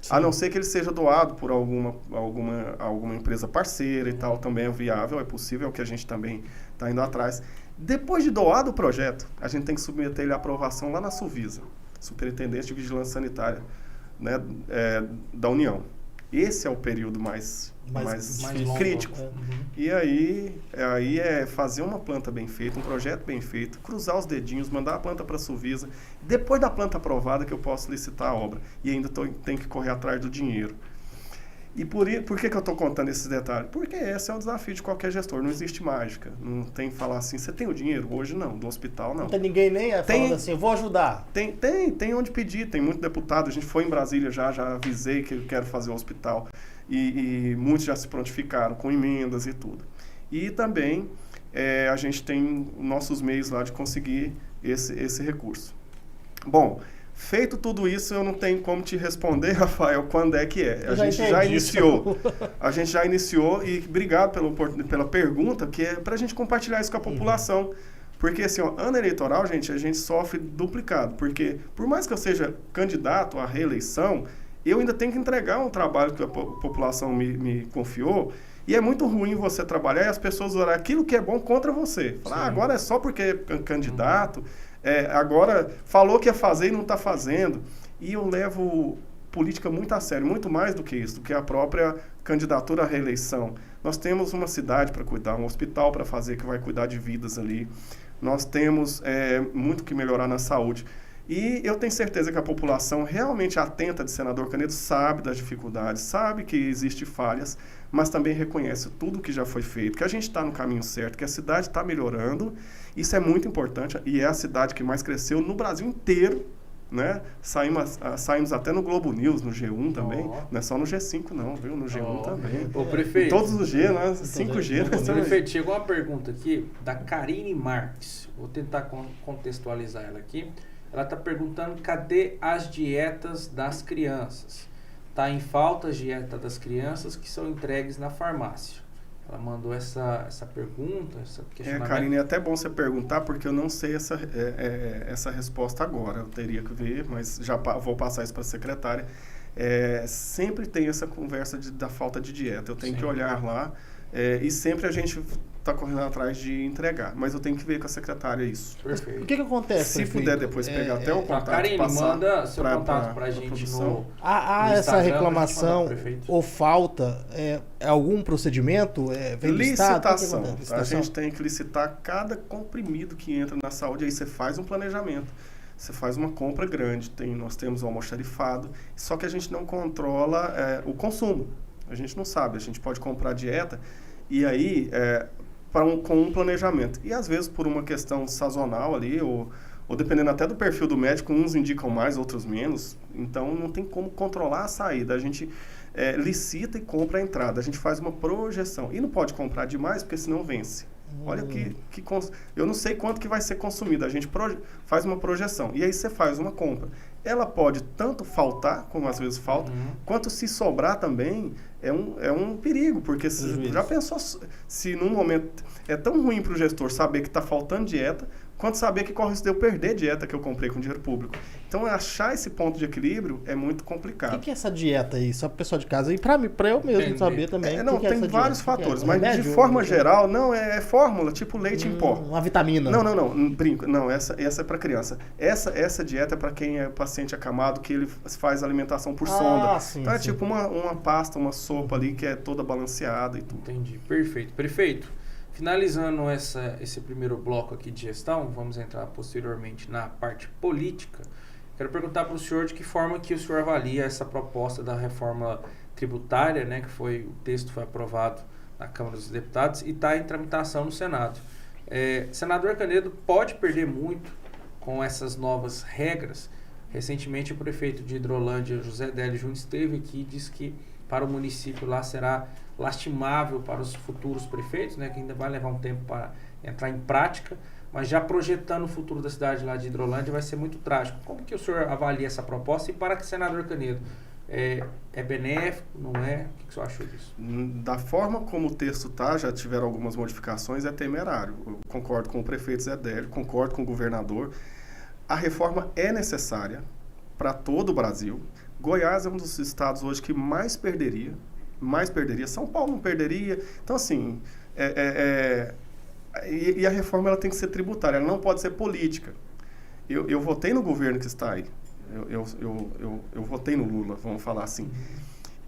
Sim. A não ser que ele seja doado por alguma empresa parceira e tal, também é viável, é possível, é o que a gente também está indo atrás. Depois de doado o projeto, a gente tem que submeter ele à aprovação lá na Suvisa, Superintendência de Vigilância Sanitária, né, da União. Esse é o período mais crítico. E aí é fazer uma planta bem feita, um projeto bem feito, cruzar os dedinhos, mandar a planta para a Suvisa. Depois da planta aprovada que eu posso licitar a obra. E ainda tenho que correr atrás do dinheiro. E por que eu estou contando esses detalhes? Porque esse é o desafio de qualquer gestor. Não existe mágica. Não tem que falar assim, você tem o dinheiro? Hoje não, do hospital não. Não tem ninguém nem falando assim, eu vou ajudar. Tem onde pedir, tem muito deputado. A gente foi em Brasília já avisei que eu quero fazer o hospital. E muitos já se prontificaram com emendas e tudo. E também a gente tem nossos meios lá de conseguir esse recurso. Bom, feito tudo isso, eu não tenho como te responder, Rafael, quando é que é. A gente já iniciou. A gente já iniciou e obrigado pela pergunta, que é para a gente compartilhar isso com a população. Porque, assim, ano eleitoral, a gente sofre duplicado. Porque, por mais que eu seja candidato à reeleição, eu ainda tenho que entregar um trabalho que a população me confiou. E é muito ruim você trabalhar e as pessoas usarem aquilo que é bom contra você. Falar, agora é só porque é candidato... agora falou que ia fazer e não está fazendo. E eu levo política muito a sério, muito mais do que isso, do que a própria candidatura à reeleição. Nós temos uma cidade para cuidar, um hospital para fazer, que vai cuidar de vidas ali. Nós temos muito que melhorar na saúde. E eu tenho certeza que a população realmente atenta de Senador Canedo sabe das dificuldades, sabe que existem falhas, mas também reconhece tudo que já foi feito, que a gente está no caminho certo, que a cidade está melhorando. Isso é muito importante e é a cidade que mais cresceu no Brasil inteiro, né? Saímos até no Globo News, no G1 também, não é só no G5 não, viu? No G1 também. Ô, prefeito. Em todos os G, né? 5G. Prefeito, chegou uma pergunta aqui da Karine Marques, vou tentar contextualizar ela aqui. Ela está perguntando cadê as dietas das crianças. Está em falta a dieta das crianças que são entregues na farmácia. Ela mandou essa pergunta, esse questionamento. Karine, é até bom você perguntar, porque eu não sei essa resposta agora. Eu teria que ver, mas já vou passar isso para a secretária. Sempre tem essa conversa da falta de dieta. Eu tenho que olhar lá e sempre a gente está correndo atrás de entregar. Mas eu tenho que ver com a secretária isso. Perfeito. O que acontece? Se puder depois pegar até o contato, Karine, manda seu contato para a gente produção. Há essa reclamação ou falta, algum procedimento? Vem licitação. A gente tem que licitar cada comprimido que entra na saúde, aí você faz um planejamento. Você faz uma compra grande, nós temos o almoxarifado, só que a gente não controla o consumo. A gente não sabe, a gente pode comprar dieta e aí com um planejamento. E às vezes por uma questão sazonal ali, ou dependendo até do perfil do médico, uns indicam mais, outros menos. Então não tem como controlar a saída. A gente licita e compra a entrada. A gente faz uma projeção. E não pode comprar demais, porque senão vence. Olha eu não sei quanto que vai ser consumido. A gente faz uma projeção. E aí você faz uma compra. Ela pode tanto faltar, como às vezes falta, quanto se sobrar também, é um perigo. Porque você já pensou se num momento é tão ruim para o gestor saber que está faltando dieta, quanto saber que corre o risco de eu perder dieta que eu comprei com dinheiro público. Então, achar esse ponto de equilíbrio é muito complicado. O que é essa dieta aí? Só para o pessoal de casa e para eu mesmo saber também. Não, que é tem vários fatores, mas remédio, de forma geral, não, é fórmula, tipo leite em pó. Uma vitamina. Não, brinco. Não, essa é para criança. Essa dieta é para quem é paciente acamado, que ele faz alimentação por sonda. Sim, então é sim. tipo uma pasta, uma sopa ali que é toda balanceada e tudo. Entendi, perfeito. Prefeito, finalizando esse primeiro bloco aqui de gestão, vamos entrar posteriormente na parte política. Quero perguntar para o senhor de que forma que o senhor avalia essa proposta da reforma tributária, né, que o texto foi aprovado na Câmara dos Deputados e está em tramitação no Senado. Senador Canedo pode perder muito com essas novas regras. Recentemente o prefeito de Hidrolândia, José Délio Júnior, esteve aqui e disse que para o município lá será lastimável para os futuros prefeitos, né, que ainda vai levar um tempo para entrar em prática, mas já projetando o futuro da cidade lá de Hidrolândia vai ser muito trágico. Como que o senhor avalia essa proposta e para que o senador Canedo é benéfico, não é? O que o senhor achou disso? Da forma como o texto está, já tiveram algumas modificações, é temerário. Eu concordo com o prefeito Zé Délio, concordo com o governador. A reforma é necessária para todo o Brasil. Goiás é um dos estados hoje que mais perderia. São Paulo não perderia. Então, assim, e a reforma ela tem que ser tributária, ela não pode ser política. Eu votei no governo que está aí. Eu votei no Lula, vamos falar assim.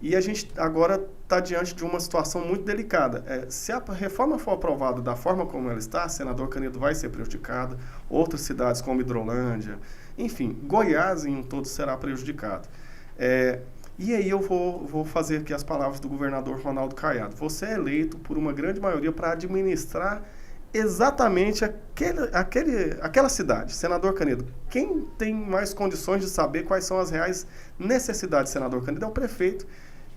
E a gente agora está diante de uma situação muito delicada. Se a reforma for aprovada da forma como ela está, senador Canedo vai ser prejudicado, outras cidades como Hidrolândia, enfim, Goiás em todo será prejudicado. E aí eu vou fazer aqui as palavras do governador Ronaldo Caiado. Você é eleito por uma grande maioria para administrar exatamente aquela cidade. Senador Canedo, quem tem mais condições de saber quais são as reais necessidades, senador Canedo, é o prefeito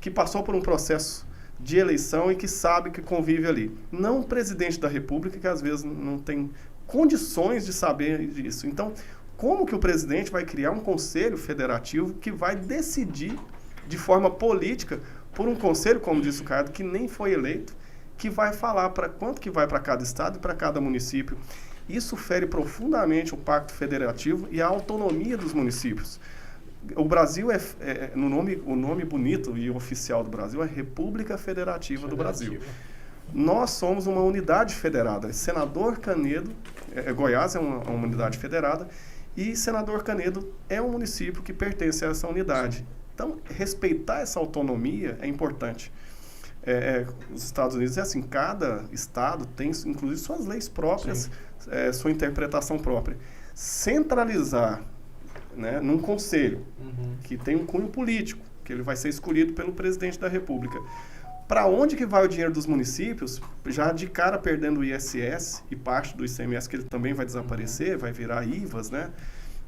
que passou por um processo de eleição e que sabe que convive ali. Não o presidente da República, que às vezes não tem condições de saber disso. Então, como que o presidente vai criar um conselho federativo que vai decidir de forma política por um conselho, como disse o Caiado, que nem foi eleito, que vai falar para quanto que vai para cada estado e para cada município. Isso fere profundamente o pacto federativo e a autonomia dos municípios. O Brasil o nome bonito e oficial do Brasil é República Federativa do Brasil. Nós somos uma unidade federada. Senador Canedo, Goiás é uma unidade federada, e Senador Canedo é um município que pertence a essa unidade. Então, respeitar essa autonomia é importante. Os Estados Unidos é assim, cada estado tem, inclusive, suas leis próprias, sua interpretação própria. Centralizar, né, num conselho que tem um cunho político, que ele vai ser escolhido pelo presidente da República. Para onde que vai o dinheiro dos municípios? Já de cara perdendo o ISS e parte do ICMS, que ele também vai desaparecer, vai virar IVAs, né?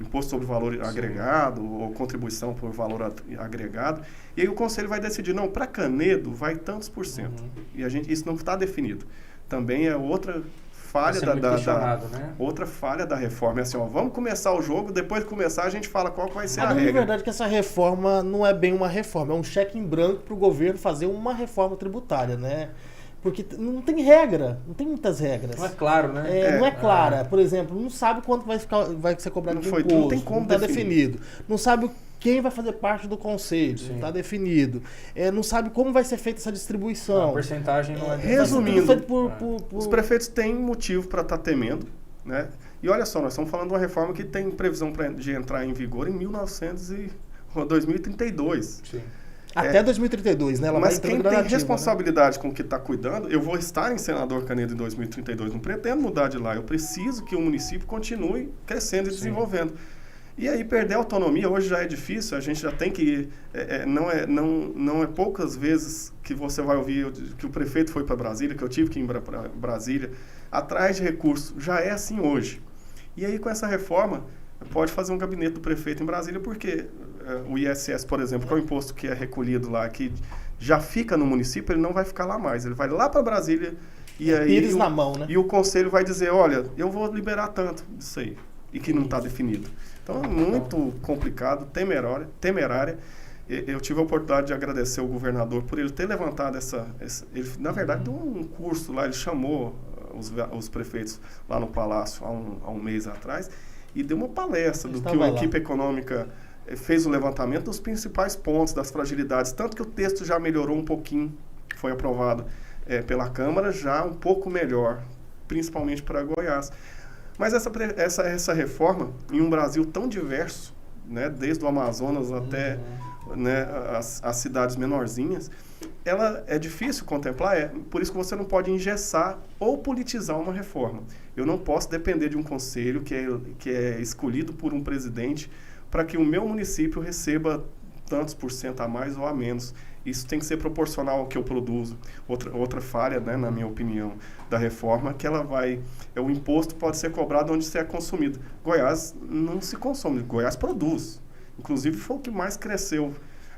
Imposto sobre Valor Agregado, ou contribuição por valor agregado. E aí o Conselho vai decidir, não, para Canedo vai tantos por cento. E isso não está definido. Também é outra falha outra falha da reforma. É assim, vamos começar o jogo, depois de começar a gente fala qual vai ser a regra. Na verdade que essa reforma não é bem uma reforma, é um cheque em branco para o governo fazer uma reforma tributária, né? Porque não tem regra, não tem muitas regras. Não é claro, né? Não é clara. Por exemplo, não sabe quanto vai ser cobrado de imposto, não tem como não está definido. Não sabe quem vai fazer parte do conselho, não está definido. Não sabe como vai ser feita essa distribuição. A porcentagem não é resumindo, os prefeitos têm motivo para estar temendo, né? E olha só, nós estamos falando de uma reforma que tem previsão de entrar em vigor em 2032. Sim. Até 2032, né? Ela mas quem tem responsabilidade, né, com o que está cuidando, eu vou estar em Senador Canedo em 2032, não pretendo mudar de lá, eu preciso que o município continue crescendo e desenvolvendo. E aí perder a autonomia hoje já é difícil, a gente já tem que não é poucas vezes que você vai ouvir que o prefeito foi para Brasília, que eu tive que ir para Brasília, atrás de recursos, já é assim hoje. E aí com essa reforma, pode fazer um gabinete do prefeito em Brasília, porque o ISS, por exemplo, que é o imposto que é recolhido lá, que já fica no município, ele não vai ficar lá mais, ele vai lá para Brasília e aí na mão, né? E o conselho vai dizer, olha, eu vou liberar tanto disso aí, e que não está definido. Então é muito complicado, temerária. Eu tive a oportunidade de agradecer ao governador por ele ter levantado ele, na verdade, deu um curso lá, ele chamou os prefeitos lá no Palácio há um mês atrás, e deu uma palestra do que a equipe econômica fez o levantamento dos principais pontos, das fragilidades, tanto que o texto já melhorou um pouquinho, foi aprovado pela Câmara, já um pouco melhor, principalmente para Goiás. Mas essa reforma, em um Brasil tão diverso, né, desde o Amazonas até né, as cidades menorzinhas, ela é difícil contemplar, por isso que você não pode engessar ou politizar uma reforma. Eu não posso depender de um conselho que é escolhido por um presidente para que o meu município receba tantos % a mais ou a menos. Isso tem que ser proporcional ao que eu produzo. Outra falha, né, na minha opinião, da reforma, que o imposto pode ser cobrado onde se é consumido. Goiás não se consome, Goiás produz. Inclusive foi o que mais cresceu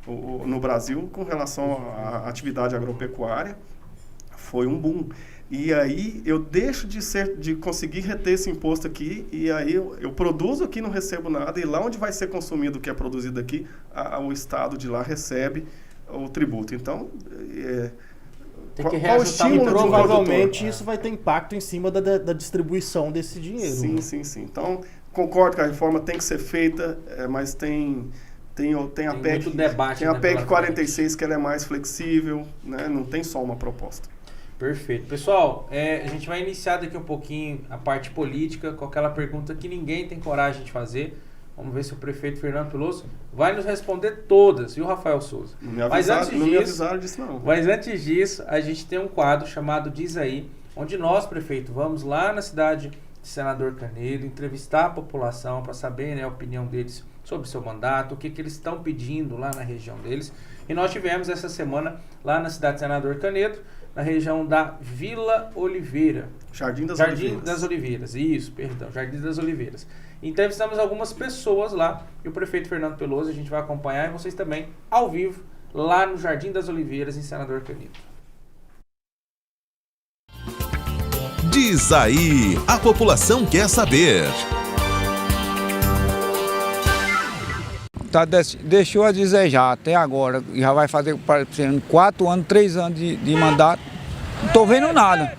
no Brasil com relação à atividade agropecuária, foi um boom. E aí eu deixo de conseguir reter esse imposto aqui, e aí eu produzo aqui, não recebo nada, e lá onde vai ser consumido o que é produzido aqui, o estado de lá recebe o tributo. Então, tem que qual estímulo, provavelmente produtor? Isso vai ter impacto em cima da distribuição desse dinheiro. Sim. Então, concordo que a reforma tem que ser feita, mas tem a PEC, debate, tem a PEC 46 que ela é mais flexível, né? Não tem só uma proposta. Perfeito. Pessoal, a gente vai iniciar daqui um pouquinho a parte política com aquela pergunta que ninguém tem coragem de fazer. Vamos ver se o prefeito Fernando Peloso vai nos responder todas, viu, Rafael Souza? Não me avisaram disso, não. Mas antes disso, a gente tem um quadro chamado Diz Aí, onde nós, prefeito, vamos lá na cidade de Senador Canedo, entrevistar a população para saber, né, a opinião deles sobre o seu mandato, o que eles estão pedindo lá na região deles. E nós tivemos essa semana lá na cidade de Senador Canedo, na região da Vila Oliveira. Jardim das Oliveiras, isso, perdão, Jardim das Oliveiras. Entrevistamos algumas pessoas lá e o prefeito Fernando Peloso, a gente vai acompanhar, e vocês também, ao vivo, lá no Jardim das Oliveiras, em Senador Canedo. Diz aí, a população quer saber. Deixou a desejar até agora, já vai fazer 4 anos, 3 anos de mandato, não estou vendo nada.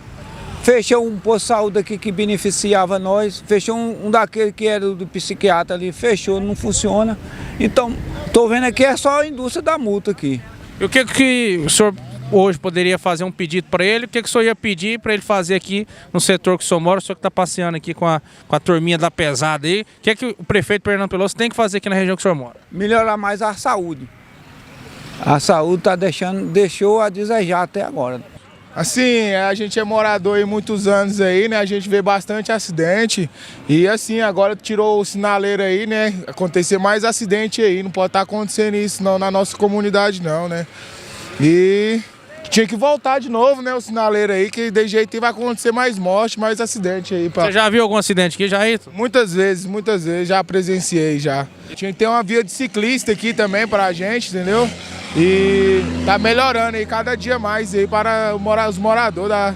Fechou um posto de saúde aqui que beneficiava nós, fechou um daquele que era do psiquiatra ali, fechou, não funciona. Então, estou vendo aqui é só a indústria da multa aqui. E o que o senhor hoje poderia fazer um pedido para ele? O que o senhor ia pedir para ele fazer aqui no setor que o senhor mora? O senhor que está passeando aqui com a turminha da pesada aí. O que o prefeito Fernando Peloso tem que fazer aqui na região que o senhor mora? Melhorar mais a saúde. A saúde deixou a desejar até agora. Assim, a gente é morador aí muitos anos aí, né? A gente vê bastante acidente e assim, agora tirou o sinaleiro aí, né? Acontecer mais acidente aí, não pode estar acontecendo isso não, na nossa comunidade não, né? E tinha que voltar de novo, né, o sinaleiro aí, que de jeito vai acontecer mais morte, mais acidente aí. Você já viu algum acidente aqui, Jair? Muitas vezes, já presenciei já. Tinha que ter uma via de ciclista aqui também pra gente, entendeu? E tá melhorando aí cada dia mais aí para os moradores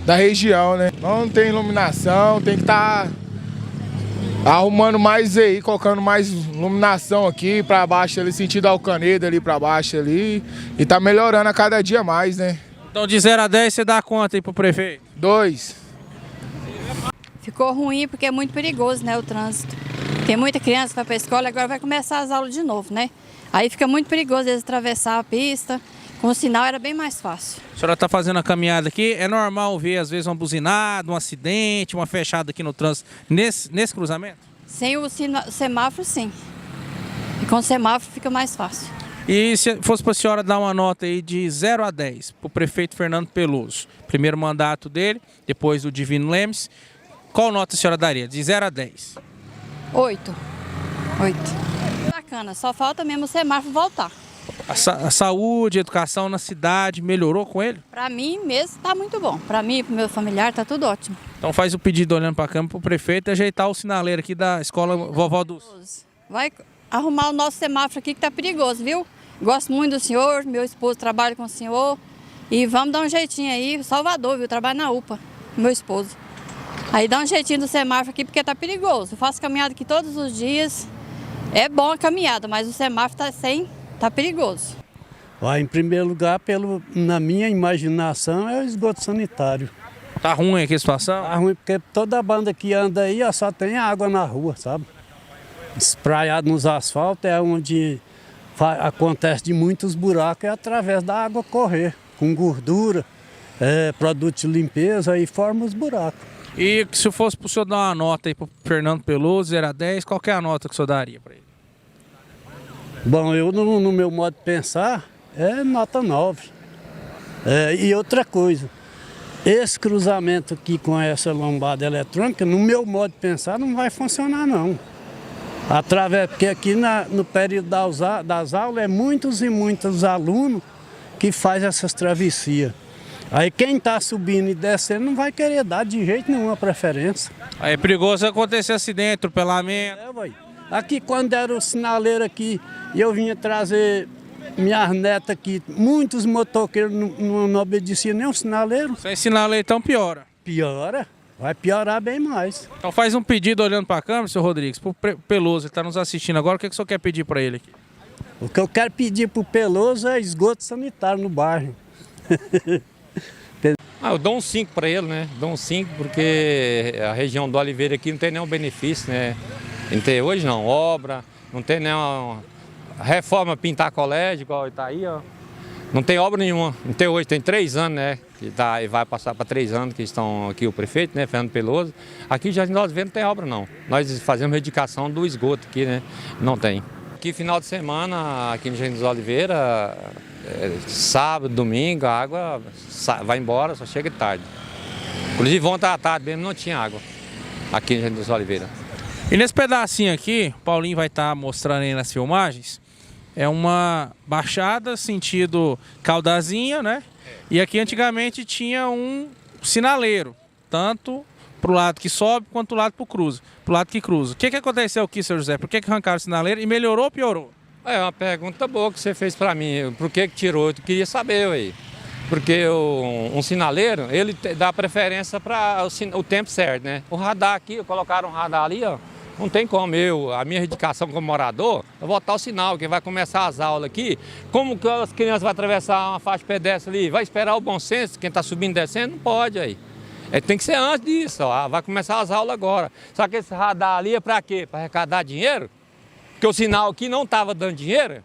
da região, né? Não tem iluminação, tem que estar arrumando mais aí, colocando mais iluminação aqui pra baixo ali, sentido Alcanedo ali pra baixo ali. E tá melhorando a cada dia mais, né? Então de 0 a 10 você dá conta aí pro prefeito? 2. Ficou ruim porque é muito perigoso, né, o trânsito. Tem muita criança que vai pra escola, agora vai começar as aulas de novo, né? Aí fica muito perigoso eles atravessar a pista. Com o sinal era bem mais fácil. A senhora está fazendo a caminhada aqui, é normal ver às vezes uma buzinada, um acidente, uma fechada aqui no trânsito, nesse cruzamento? Sem o semáforo, sim. E com o semáforo fica mais fácil. E se fosse para a senhora dar uma nota aí de 0 a 10 para o prefeito Fernando Peloso, primeiro mandato dele, depois do Divino Lemes, qual nota a senhora daria, de 0 a 10? 8. Bacana, só falta mesmo o semáforo voltar. A saúde, a educação na cidade melhorou com ele? Para mim mesmo está muito bom. Para mim e para o meu familiar está tudo ótimo. Então faz o pedido olhando para a câmera para o prefeito ajeitar o sinaleiro aqui da escola Vovó Dulce. Vai arrumar o nosso semáforo aqui que está perigoso, viu? Gosto muito do senhor, meu esposo trabalha com o senhor. E vamos dar um jeitinho aí, Salvador, viu? Trabalho na UPA, meu esposo. Aí dá um jeitinho do semáforo aqui porque está perigoso. Eu faço caminhada aqui todos os dias. É bom a caminhada, mas o semáforo tá perigoso. Em primeiro lugar, na minha imaginação, é o esgoto sanitário. Tá ruim aqui a situação? Tá ruim porque toda banda que anda aí ó, só tem água na rua, sabe? Espraiado nos asfaltos é onde acontece de muitos buracos, é através da água correr, com gordura, produto de limpeza e forma os buracos. E se fosse pro senhor dar uma nota aí pro Fernando Peloso, 0 a 10, qual que é a nota que o senhor daria para ele? Bom, eu no meu modo de pensar, é nota 9. E outra coisa, esse cruzamento aqui com essa lombada eletrônica, no meu modo de pensar, não vai funcionar não. Porque aqui no período das aulas é muitos e muitos alunos que fazem essas travessias. Aí quem está subindo e descendo não vai querer dar de jeito nenhum a preferência. Aí é perigoso acontecer acidente, atropelamento. Aqui quando era o sinaleiro aqui, eu vinha trazer minhas netas aqui, muitos motoqueiros não obedeciam nem o sinaleiro. Sem sinaleiro então piora. Piora, vai piorar bem mais. Então faz um pedido olhando para a câmera, senhor Rodrigues, pro Peloso, ele está nos assistindo agora, o que o senhor quer pedir para ele aqui? O que eu quero pedir pro Peloso é esgoto sanitário no bairro. Eu dou um 5 para ele, né? Dou um 5 porque a região do Oliveira aqui não tem nenhum benefício, né? Não tem hoje não, obra, não tem nenhuma reforma, pintar colégio, igual está aí, ó. Não tem obra nenhuma, não tem hoje, tem 3 anos, né? Que tá, e vai passar para 3 anos que estão aqui o prefeito, né? Fernando Peloso. Aqui já nós vemos não tem obra não. Nós fazemos dedicação do esgoto aqui, né? Não tem. Aqui final de semana, aqui no Jardim dos Oliveira, sábado, domingo, a água vai embora, só chega tarde. Inclusive ontem à tarde mesmo não tinha água aqui no Jardim dos Oliveira. E nesse pedacinho aqui, o Paulinho vai estar mostrando aí nas filmagens, é uma baixada sentido Caldazinha, né? E aqui antigamente tinha um sinaleiro, tanto pro lado que sobe quanto pro lado pro lado que cruza. O que aconteceu aqui, senhor José? Por que arrancaram o sinaleiro e melhorou ou piorou? É uma pergunta boa que você fez para mim. Por que tirou? Eu queria saber aí. Porque um sinaleiro, ele dá preferência para o tempo certo, né? O radar aqui, colocaram um radar ali, ó. Não tem como a minha dedicação como morador, eu botar o sinal, que vai começar as aulas aqui. Como que as crianças vão atravessar uma faixa pedestre ali? Vai esperar o bom senso, quem está subindo e descendo? Não pode aí. Tem que ser antes disso, ó. Vai começar as aulas agora. Só que esse radar ali é para quê? Para arrecadar dinheiro? Porque o sinal aqui não estava dando dinheiro?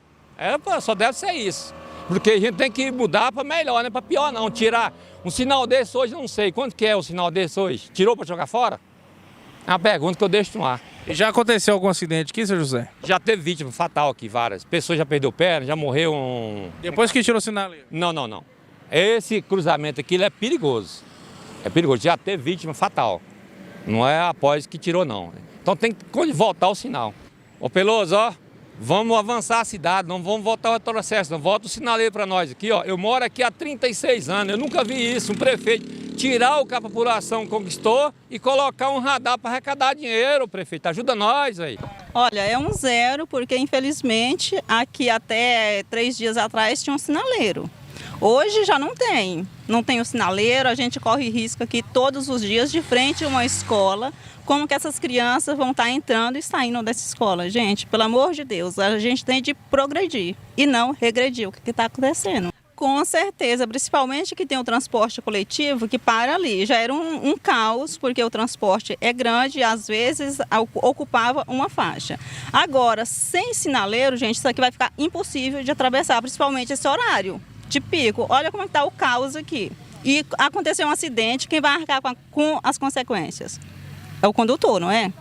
Só deve ser isso. Porque a gente tem que mudar para melhor, não é para pior não. Tirar um sinal desse hoje, não sei. Quanto que é o sinal desse hoje? Tirou para jogar fora? É uma pergunta que eu deixo no ar. E já aconteceu algum acidente aqui, senhor José? Já teve vítima fatal aqui, várias. Pessoas já perdeu perna, já morreu Depois que tirou o sinaleiro? Não. Esse cruzamento aqui ele é perigoso. É perigoso, já teve vítima fatal. Não é após que tirou, não. Então tem que voltar o sinal. Ô Peloso, ó, vamos avançar a cidade, não vamos voltar o retrocesso, não volta o sinaleiro para nós aqui, ó. Eu moro aqui há 36 anos, eu nunca vi isso, um prefeito tirar o que a população conquistou e colocar um radar para arrecadar dinheiro, prefeito. Ajuda nós aí. Olha, é um 0, porque infelizmente aqui até 3 dias atrás tinha um sinaleiro. Hoje já não tem o sinaleiro, a gente corre risco aqui todos os dias de frente a uma escola. Como que essas crianças vão estar entrando e saindo dessa escola? Gente, pelo amor de Deus, a gente tem de progredir e não regredir o que está acontecendo. Com certeza, principalmente que tem o transporte coletivo que para ali. Já era um caos, porque o transporte é grande e às vezes ocupava uma faixa. Agora, sem sinaleiro, gente, isso aqui vai ficar impossível de atravessar, principalmente esse horário de pico. Olha como está o caos aqui. E aconteceu um acidente, quem vai arcar com as consequências? É o condutor, não é?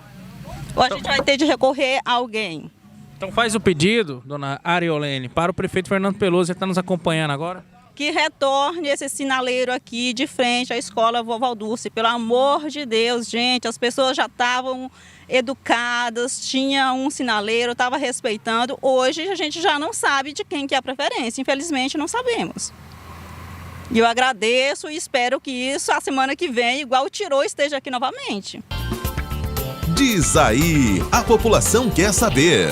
Ou a gente vai ter de recorrer a alguém? Então faz o pedido, dona Ariolene, para o prefeito Fernando Peloso, que está nos acompanhando agora. Que retorne esse sinaleiro aqui de frente à escola Vovó Dulce. Pelo amor de Deus, gente, as pessoas já estavam educadas, tinha um sinaleiro, estava respeitando. Hoje a gente já não sabe de quem que é a preferência, infelizmente não sabemos. E eu agradeço e espero que isso, a semana que vem, igual o Tirou, esteja aqui novamente. Diz aí, a população quer saber.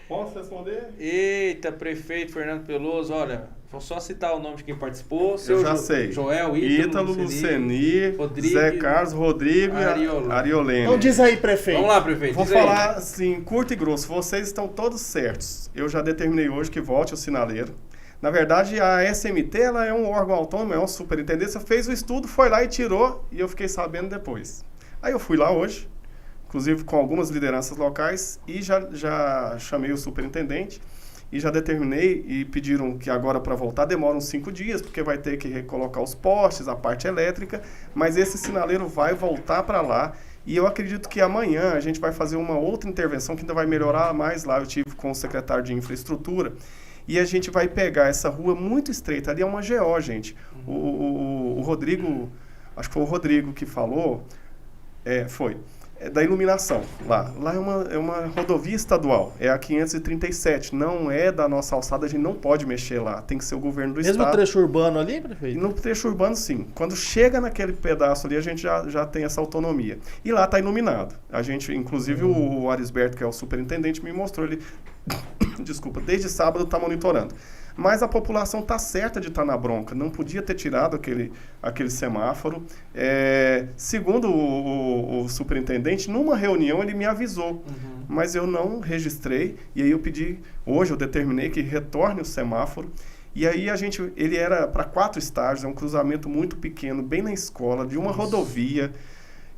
Posso responder? Eita, prefeito Fernando Peloso, olha, vou só citar o nome de quem participou. Eu já sei. Joel, Ítalo, Luceni, Zé Carlos, Rodrigo e Ariolene. Então diz aí, prefeito. Vamos lá, prefeito. Vou falar assim, curto e grosso, vocês estão todos certos. Eu já determinei hoje que volte o sinaleiro. Na verdade, a SMT ela é um órgão autônomo, é uma superintendência, fez o estudo, foi lá e tirou, e eu fiquei sabendo depois. Aí eu fui lá hoje, inclusive com algumas lideranças locais, e já chamei o superintendente, e já determinei, e pediram que agora para voltar demora uns 5 dias, porque vai ter que recolocar os postes, a parte elétrica, mas esse sinaleiro vai voltar para lá, e eu acredito que amanhã a gente vai fazer uma outra intervenção que ainda vai melhorar mais lá. Eu tive com o secretário de infraestrutura, e a gente vai pegar essa rua muito estreita, ali é uma GO, gente. O Rodrigo, acho que foi o Rodrigo que falou, foi, da iluminação lá. Lá é uma rodovia estadual, é a 537, não é da nossa alçada, a gente não pode mexer lá, tem que ser o governo do estado. Mesmo no trecho urbano ali, prefeito? No trecho urbano, sim. Quando chega naquele pedaço ali, a gente já tem essa autonomia. E lá está iluminado. A gente, inclusive o Arisberto, que é o superintendente, me mostrou, ele, desculpa, desde sábado está monitorando. Mas a população está certa de estar na bronca, não podia ter tirado aquele semáforo. Segundo o superintendente, numa reunião ele me avisou, mas eu não registrei, e aí eu pedi, hoje eu determinei que retorne o semáforo, e aí ele era para 4 estágios, é um cruzamento muito pequeno, bem na escola, de uma rodovia.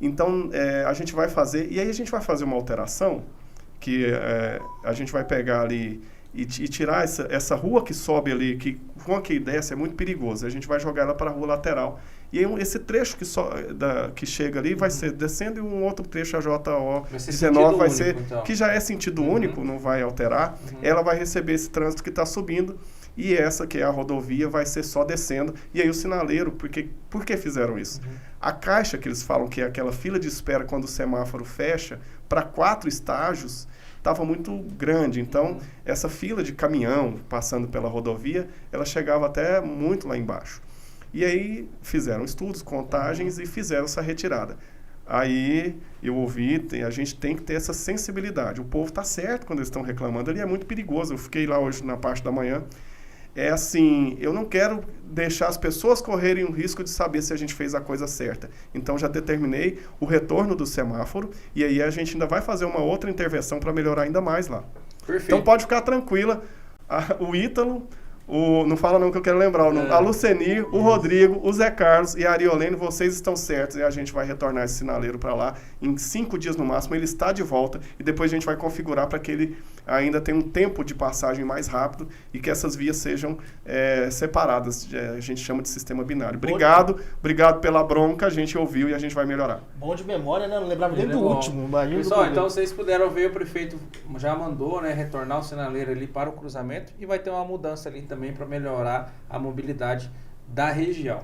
Então a gente vai fazer, e aí a gente vai fazer uma alteração, que a gente vai pegar ali e tirar essa rua que sobe ali, que com a que desce é muito perigoso. A gente vai jogar ela para a rua lateral. E aí esse trecho que chega ali vai ser descendo, e um outro trecho, a JO 19, vai ser, então, que já é sentido único, não vai alterar. Ela vai receber esse trânsito que está subindo, e essa que é a rodovia vai ser só descendo. E aí o sinaleiro, por que fizeram isso? A caixa que eles falam que é aquela fila de espera quando o semáforo fecha, para 4 estágios, estava muito grande. Então, essa fila de caminhão passando pela rodovia, ela chegava até muito lá embaixo. E aí fizeram estudos, contagens e fizeram essa retirada. Aí eu ouvi, a gente tem que ter essa sensibilidade. O povo está certo quando eles estão reclamando. Ali é muito perigoso. Eu fiquei lá hoje na parte da manhã. É assim, eu não quero deixar as pessoas correrem o risco de saber se a gente fez a coisa certa. Então já determinei o retorno do semáforo, e aí a gente ainda vai fazer uma outra intervenção para melhorar ainda mais lá. Perfeito. Então pode ficar tranquila, o Ítalo, não fala não que eu quero lembrar o nome, a Lucenir, o Rodrigo, o Zé Carlos e a Ariolene, vocês estão certos, e a gente vai retornar esse sinaleiro para lá em 5 dias no máximo. Ele está de volta, e depois a gente vai configurar para que ele ainda tenha um tempo de passagem mais rápido e que essas vias sejam separadas. A gente chama de sistema binário. Obrigado pela bronca, a gente ouviu e a gente vai melhorar. Bom de memória, né? Não lembrava nem do último. Pessoal, então vocês puderam ver, o prefeito já mandou, né, retornar o sinaleiro ali para o cruzamento, e vai ter uma mudança ali também para melhorar a mobilidade da região.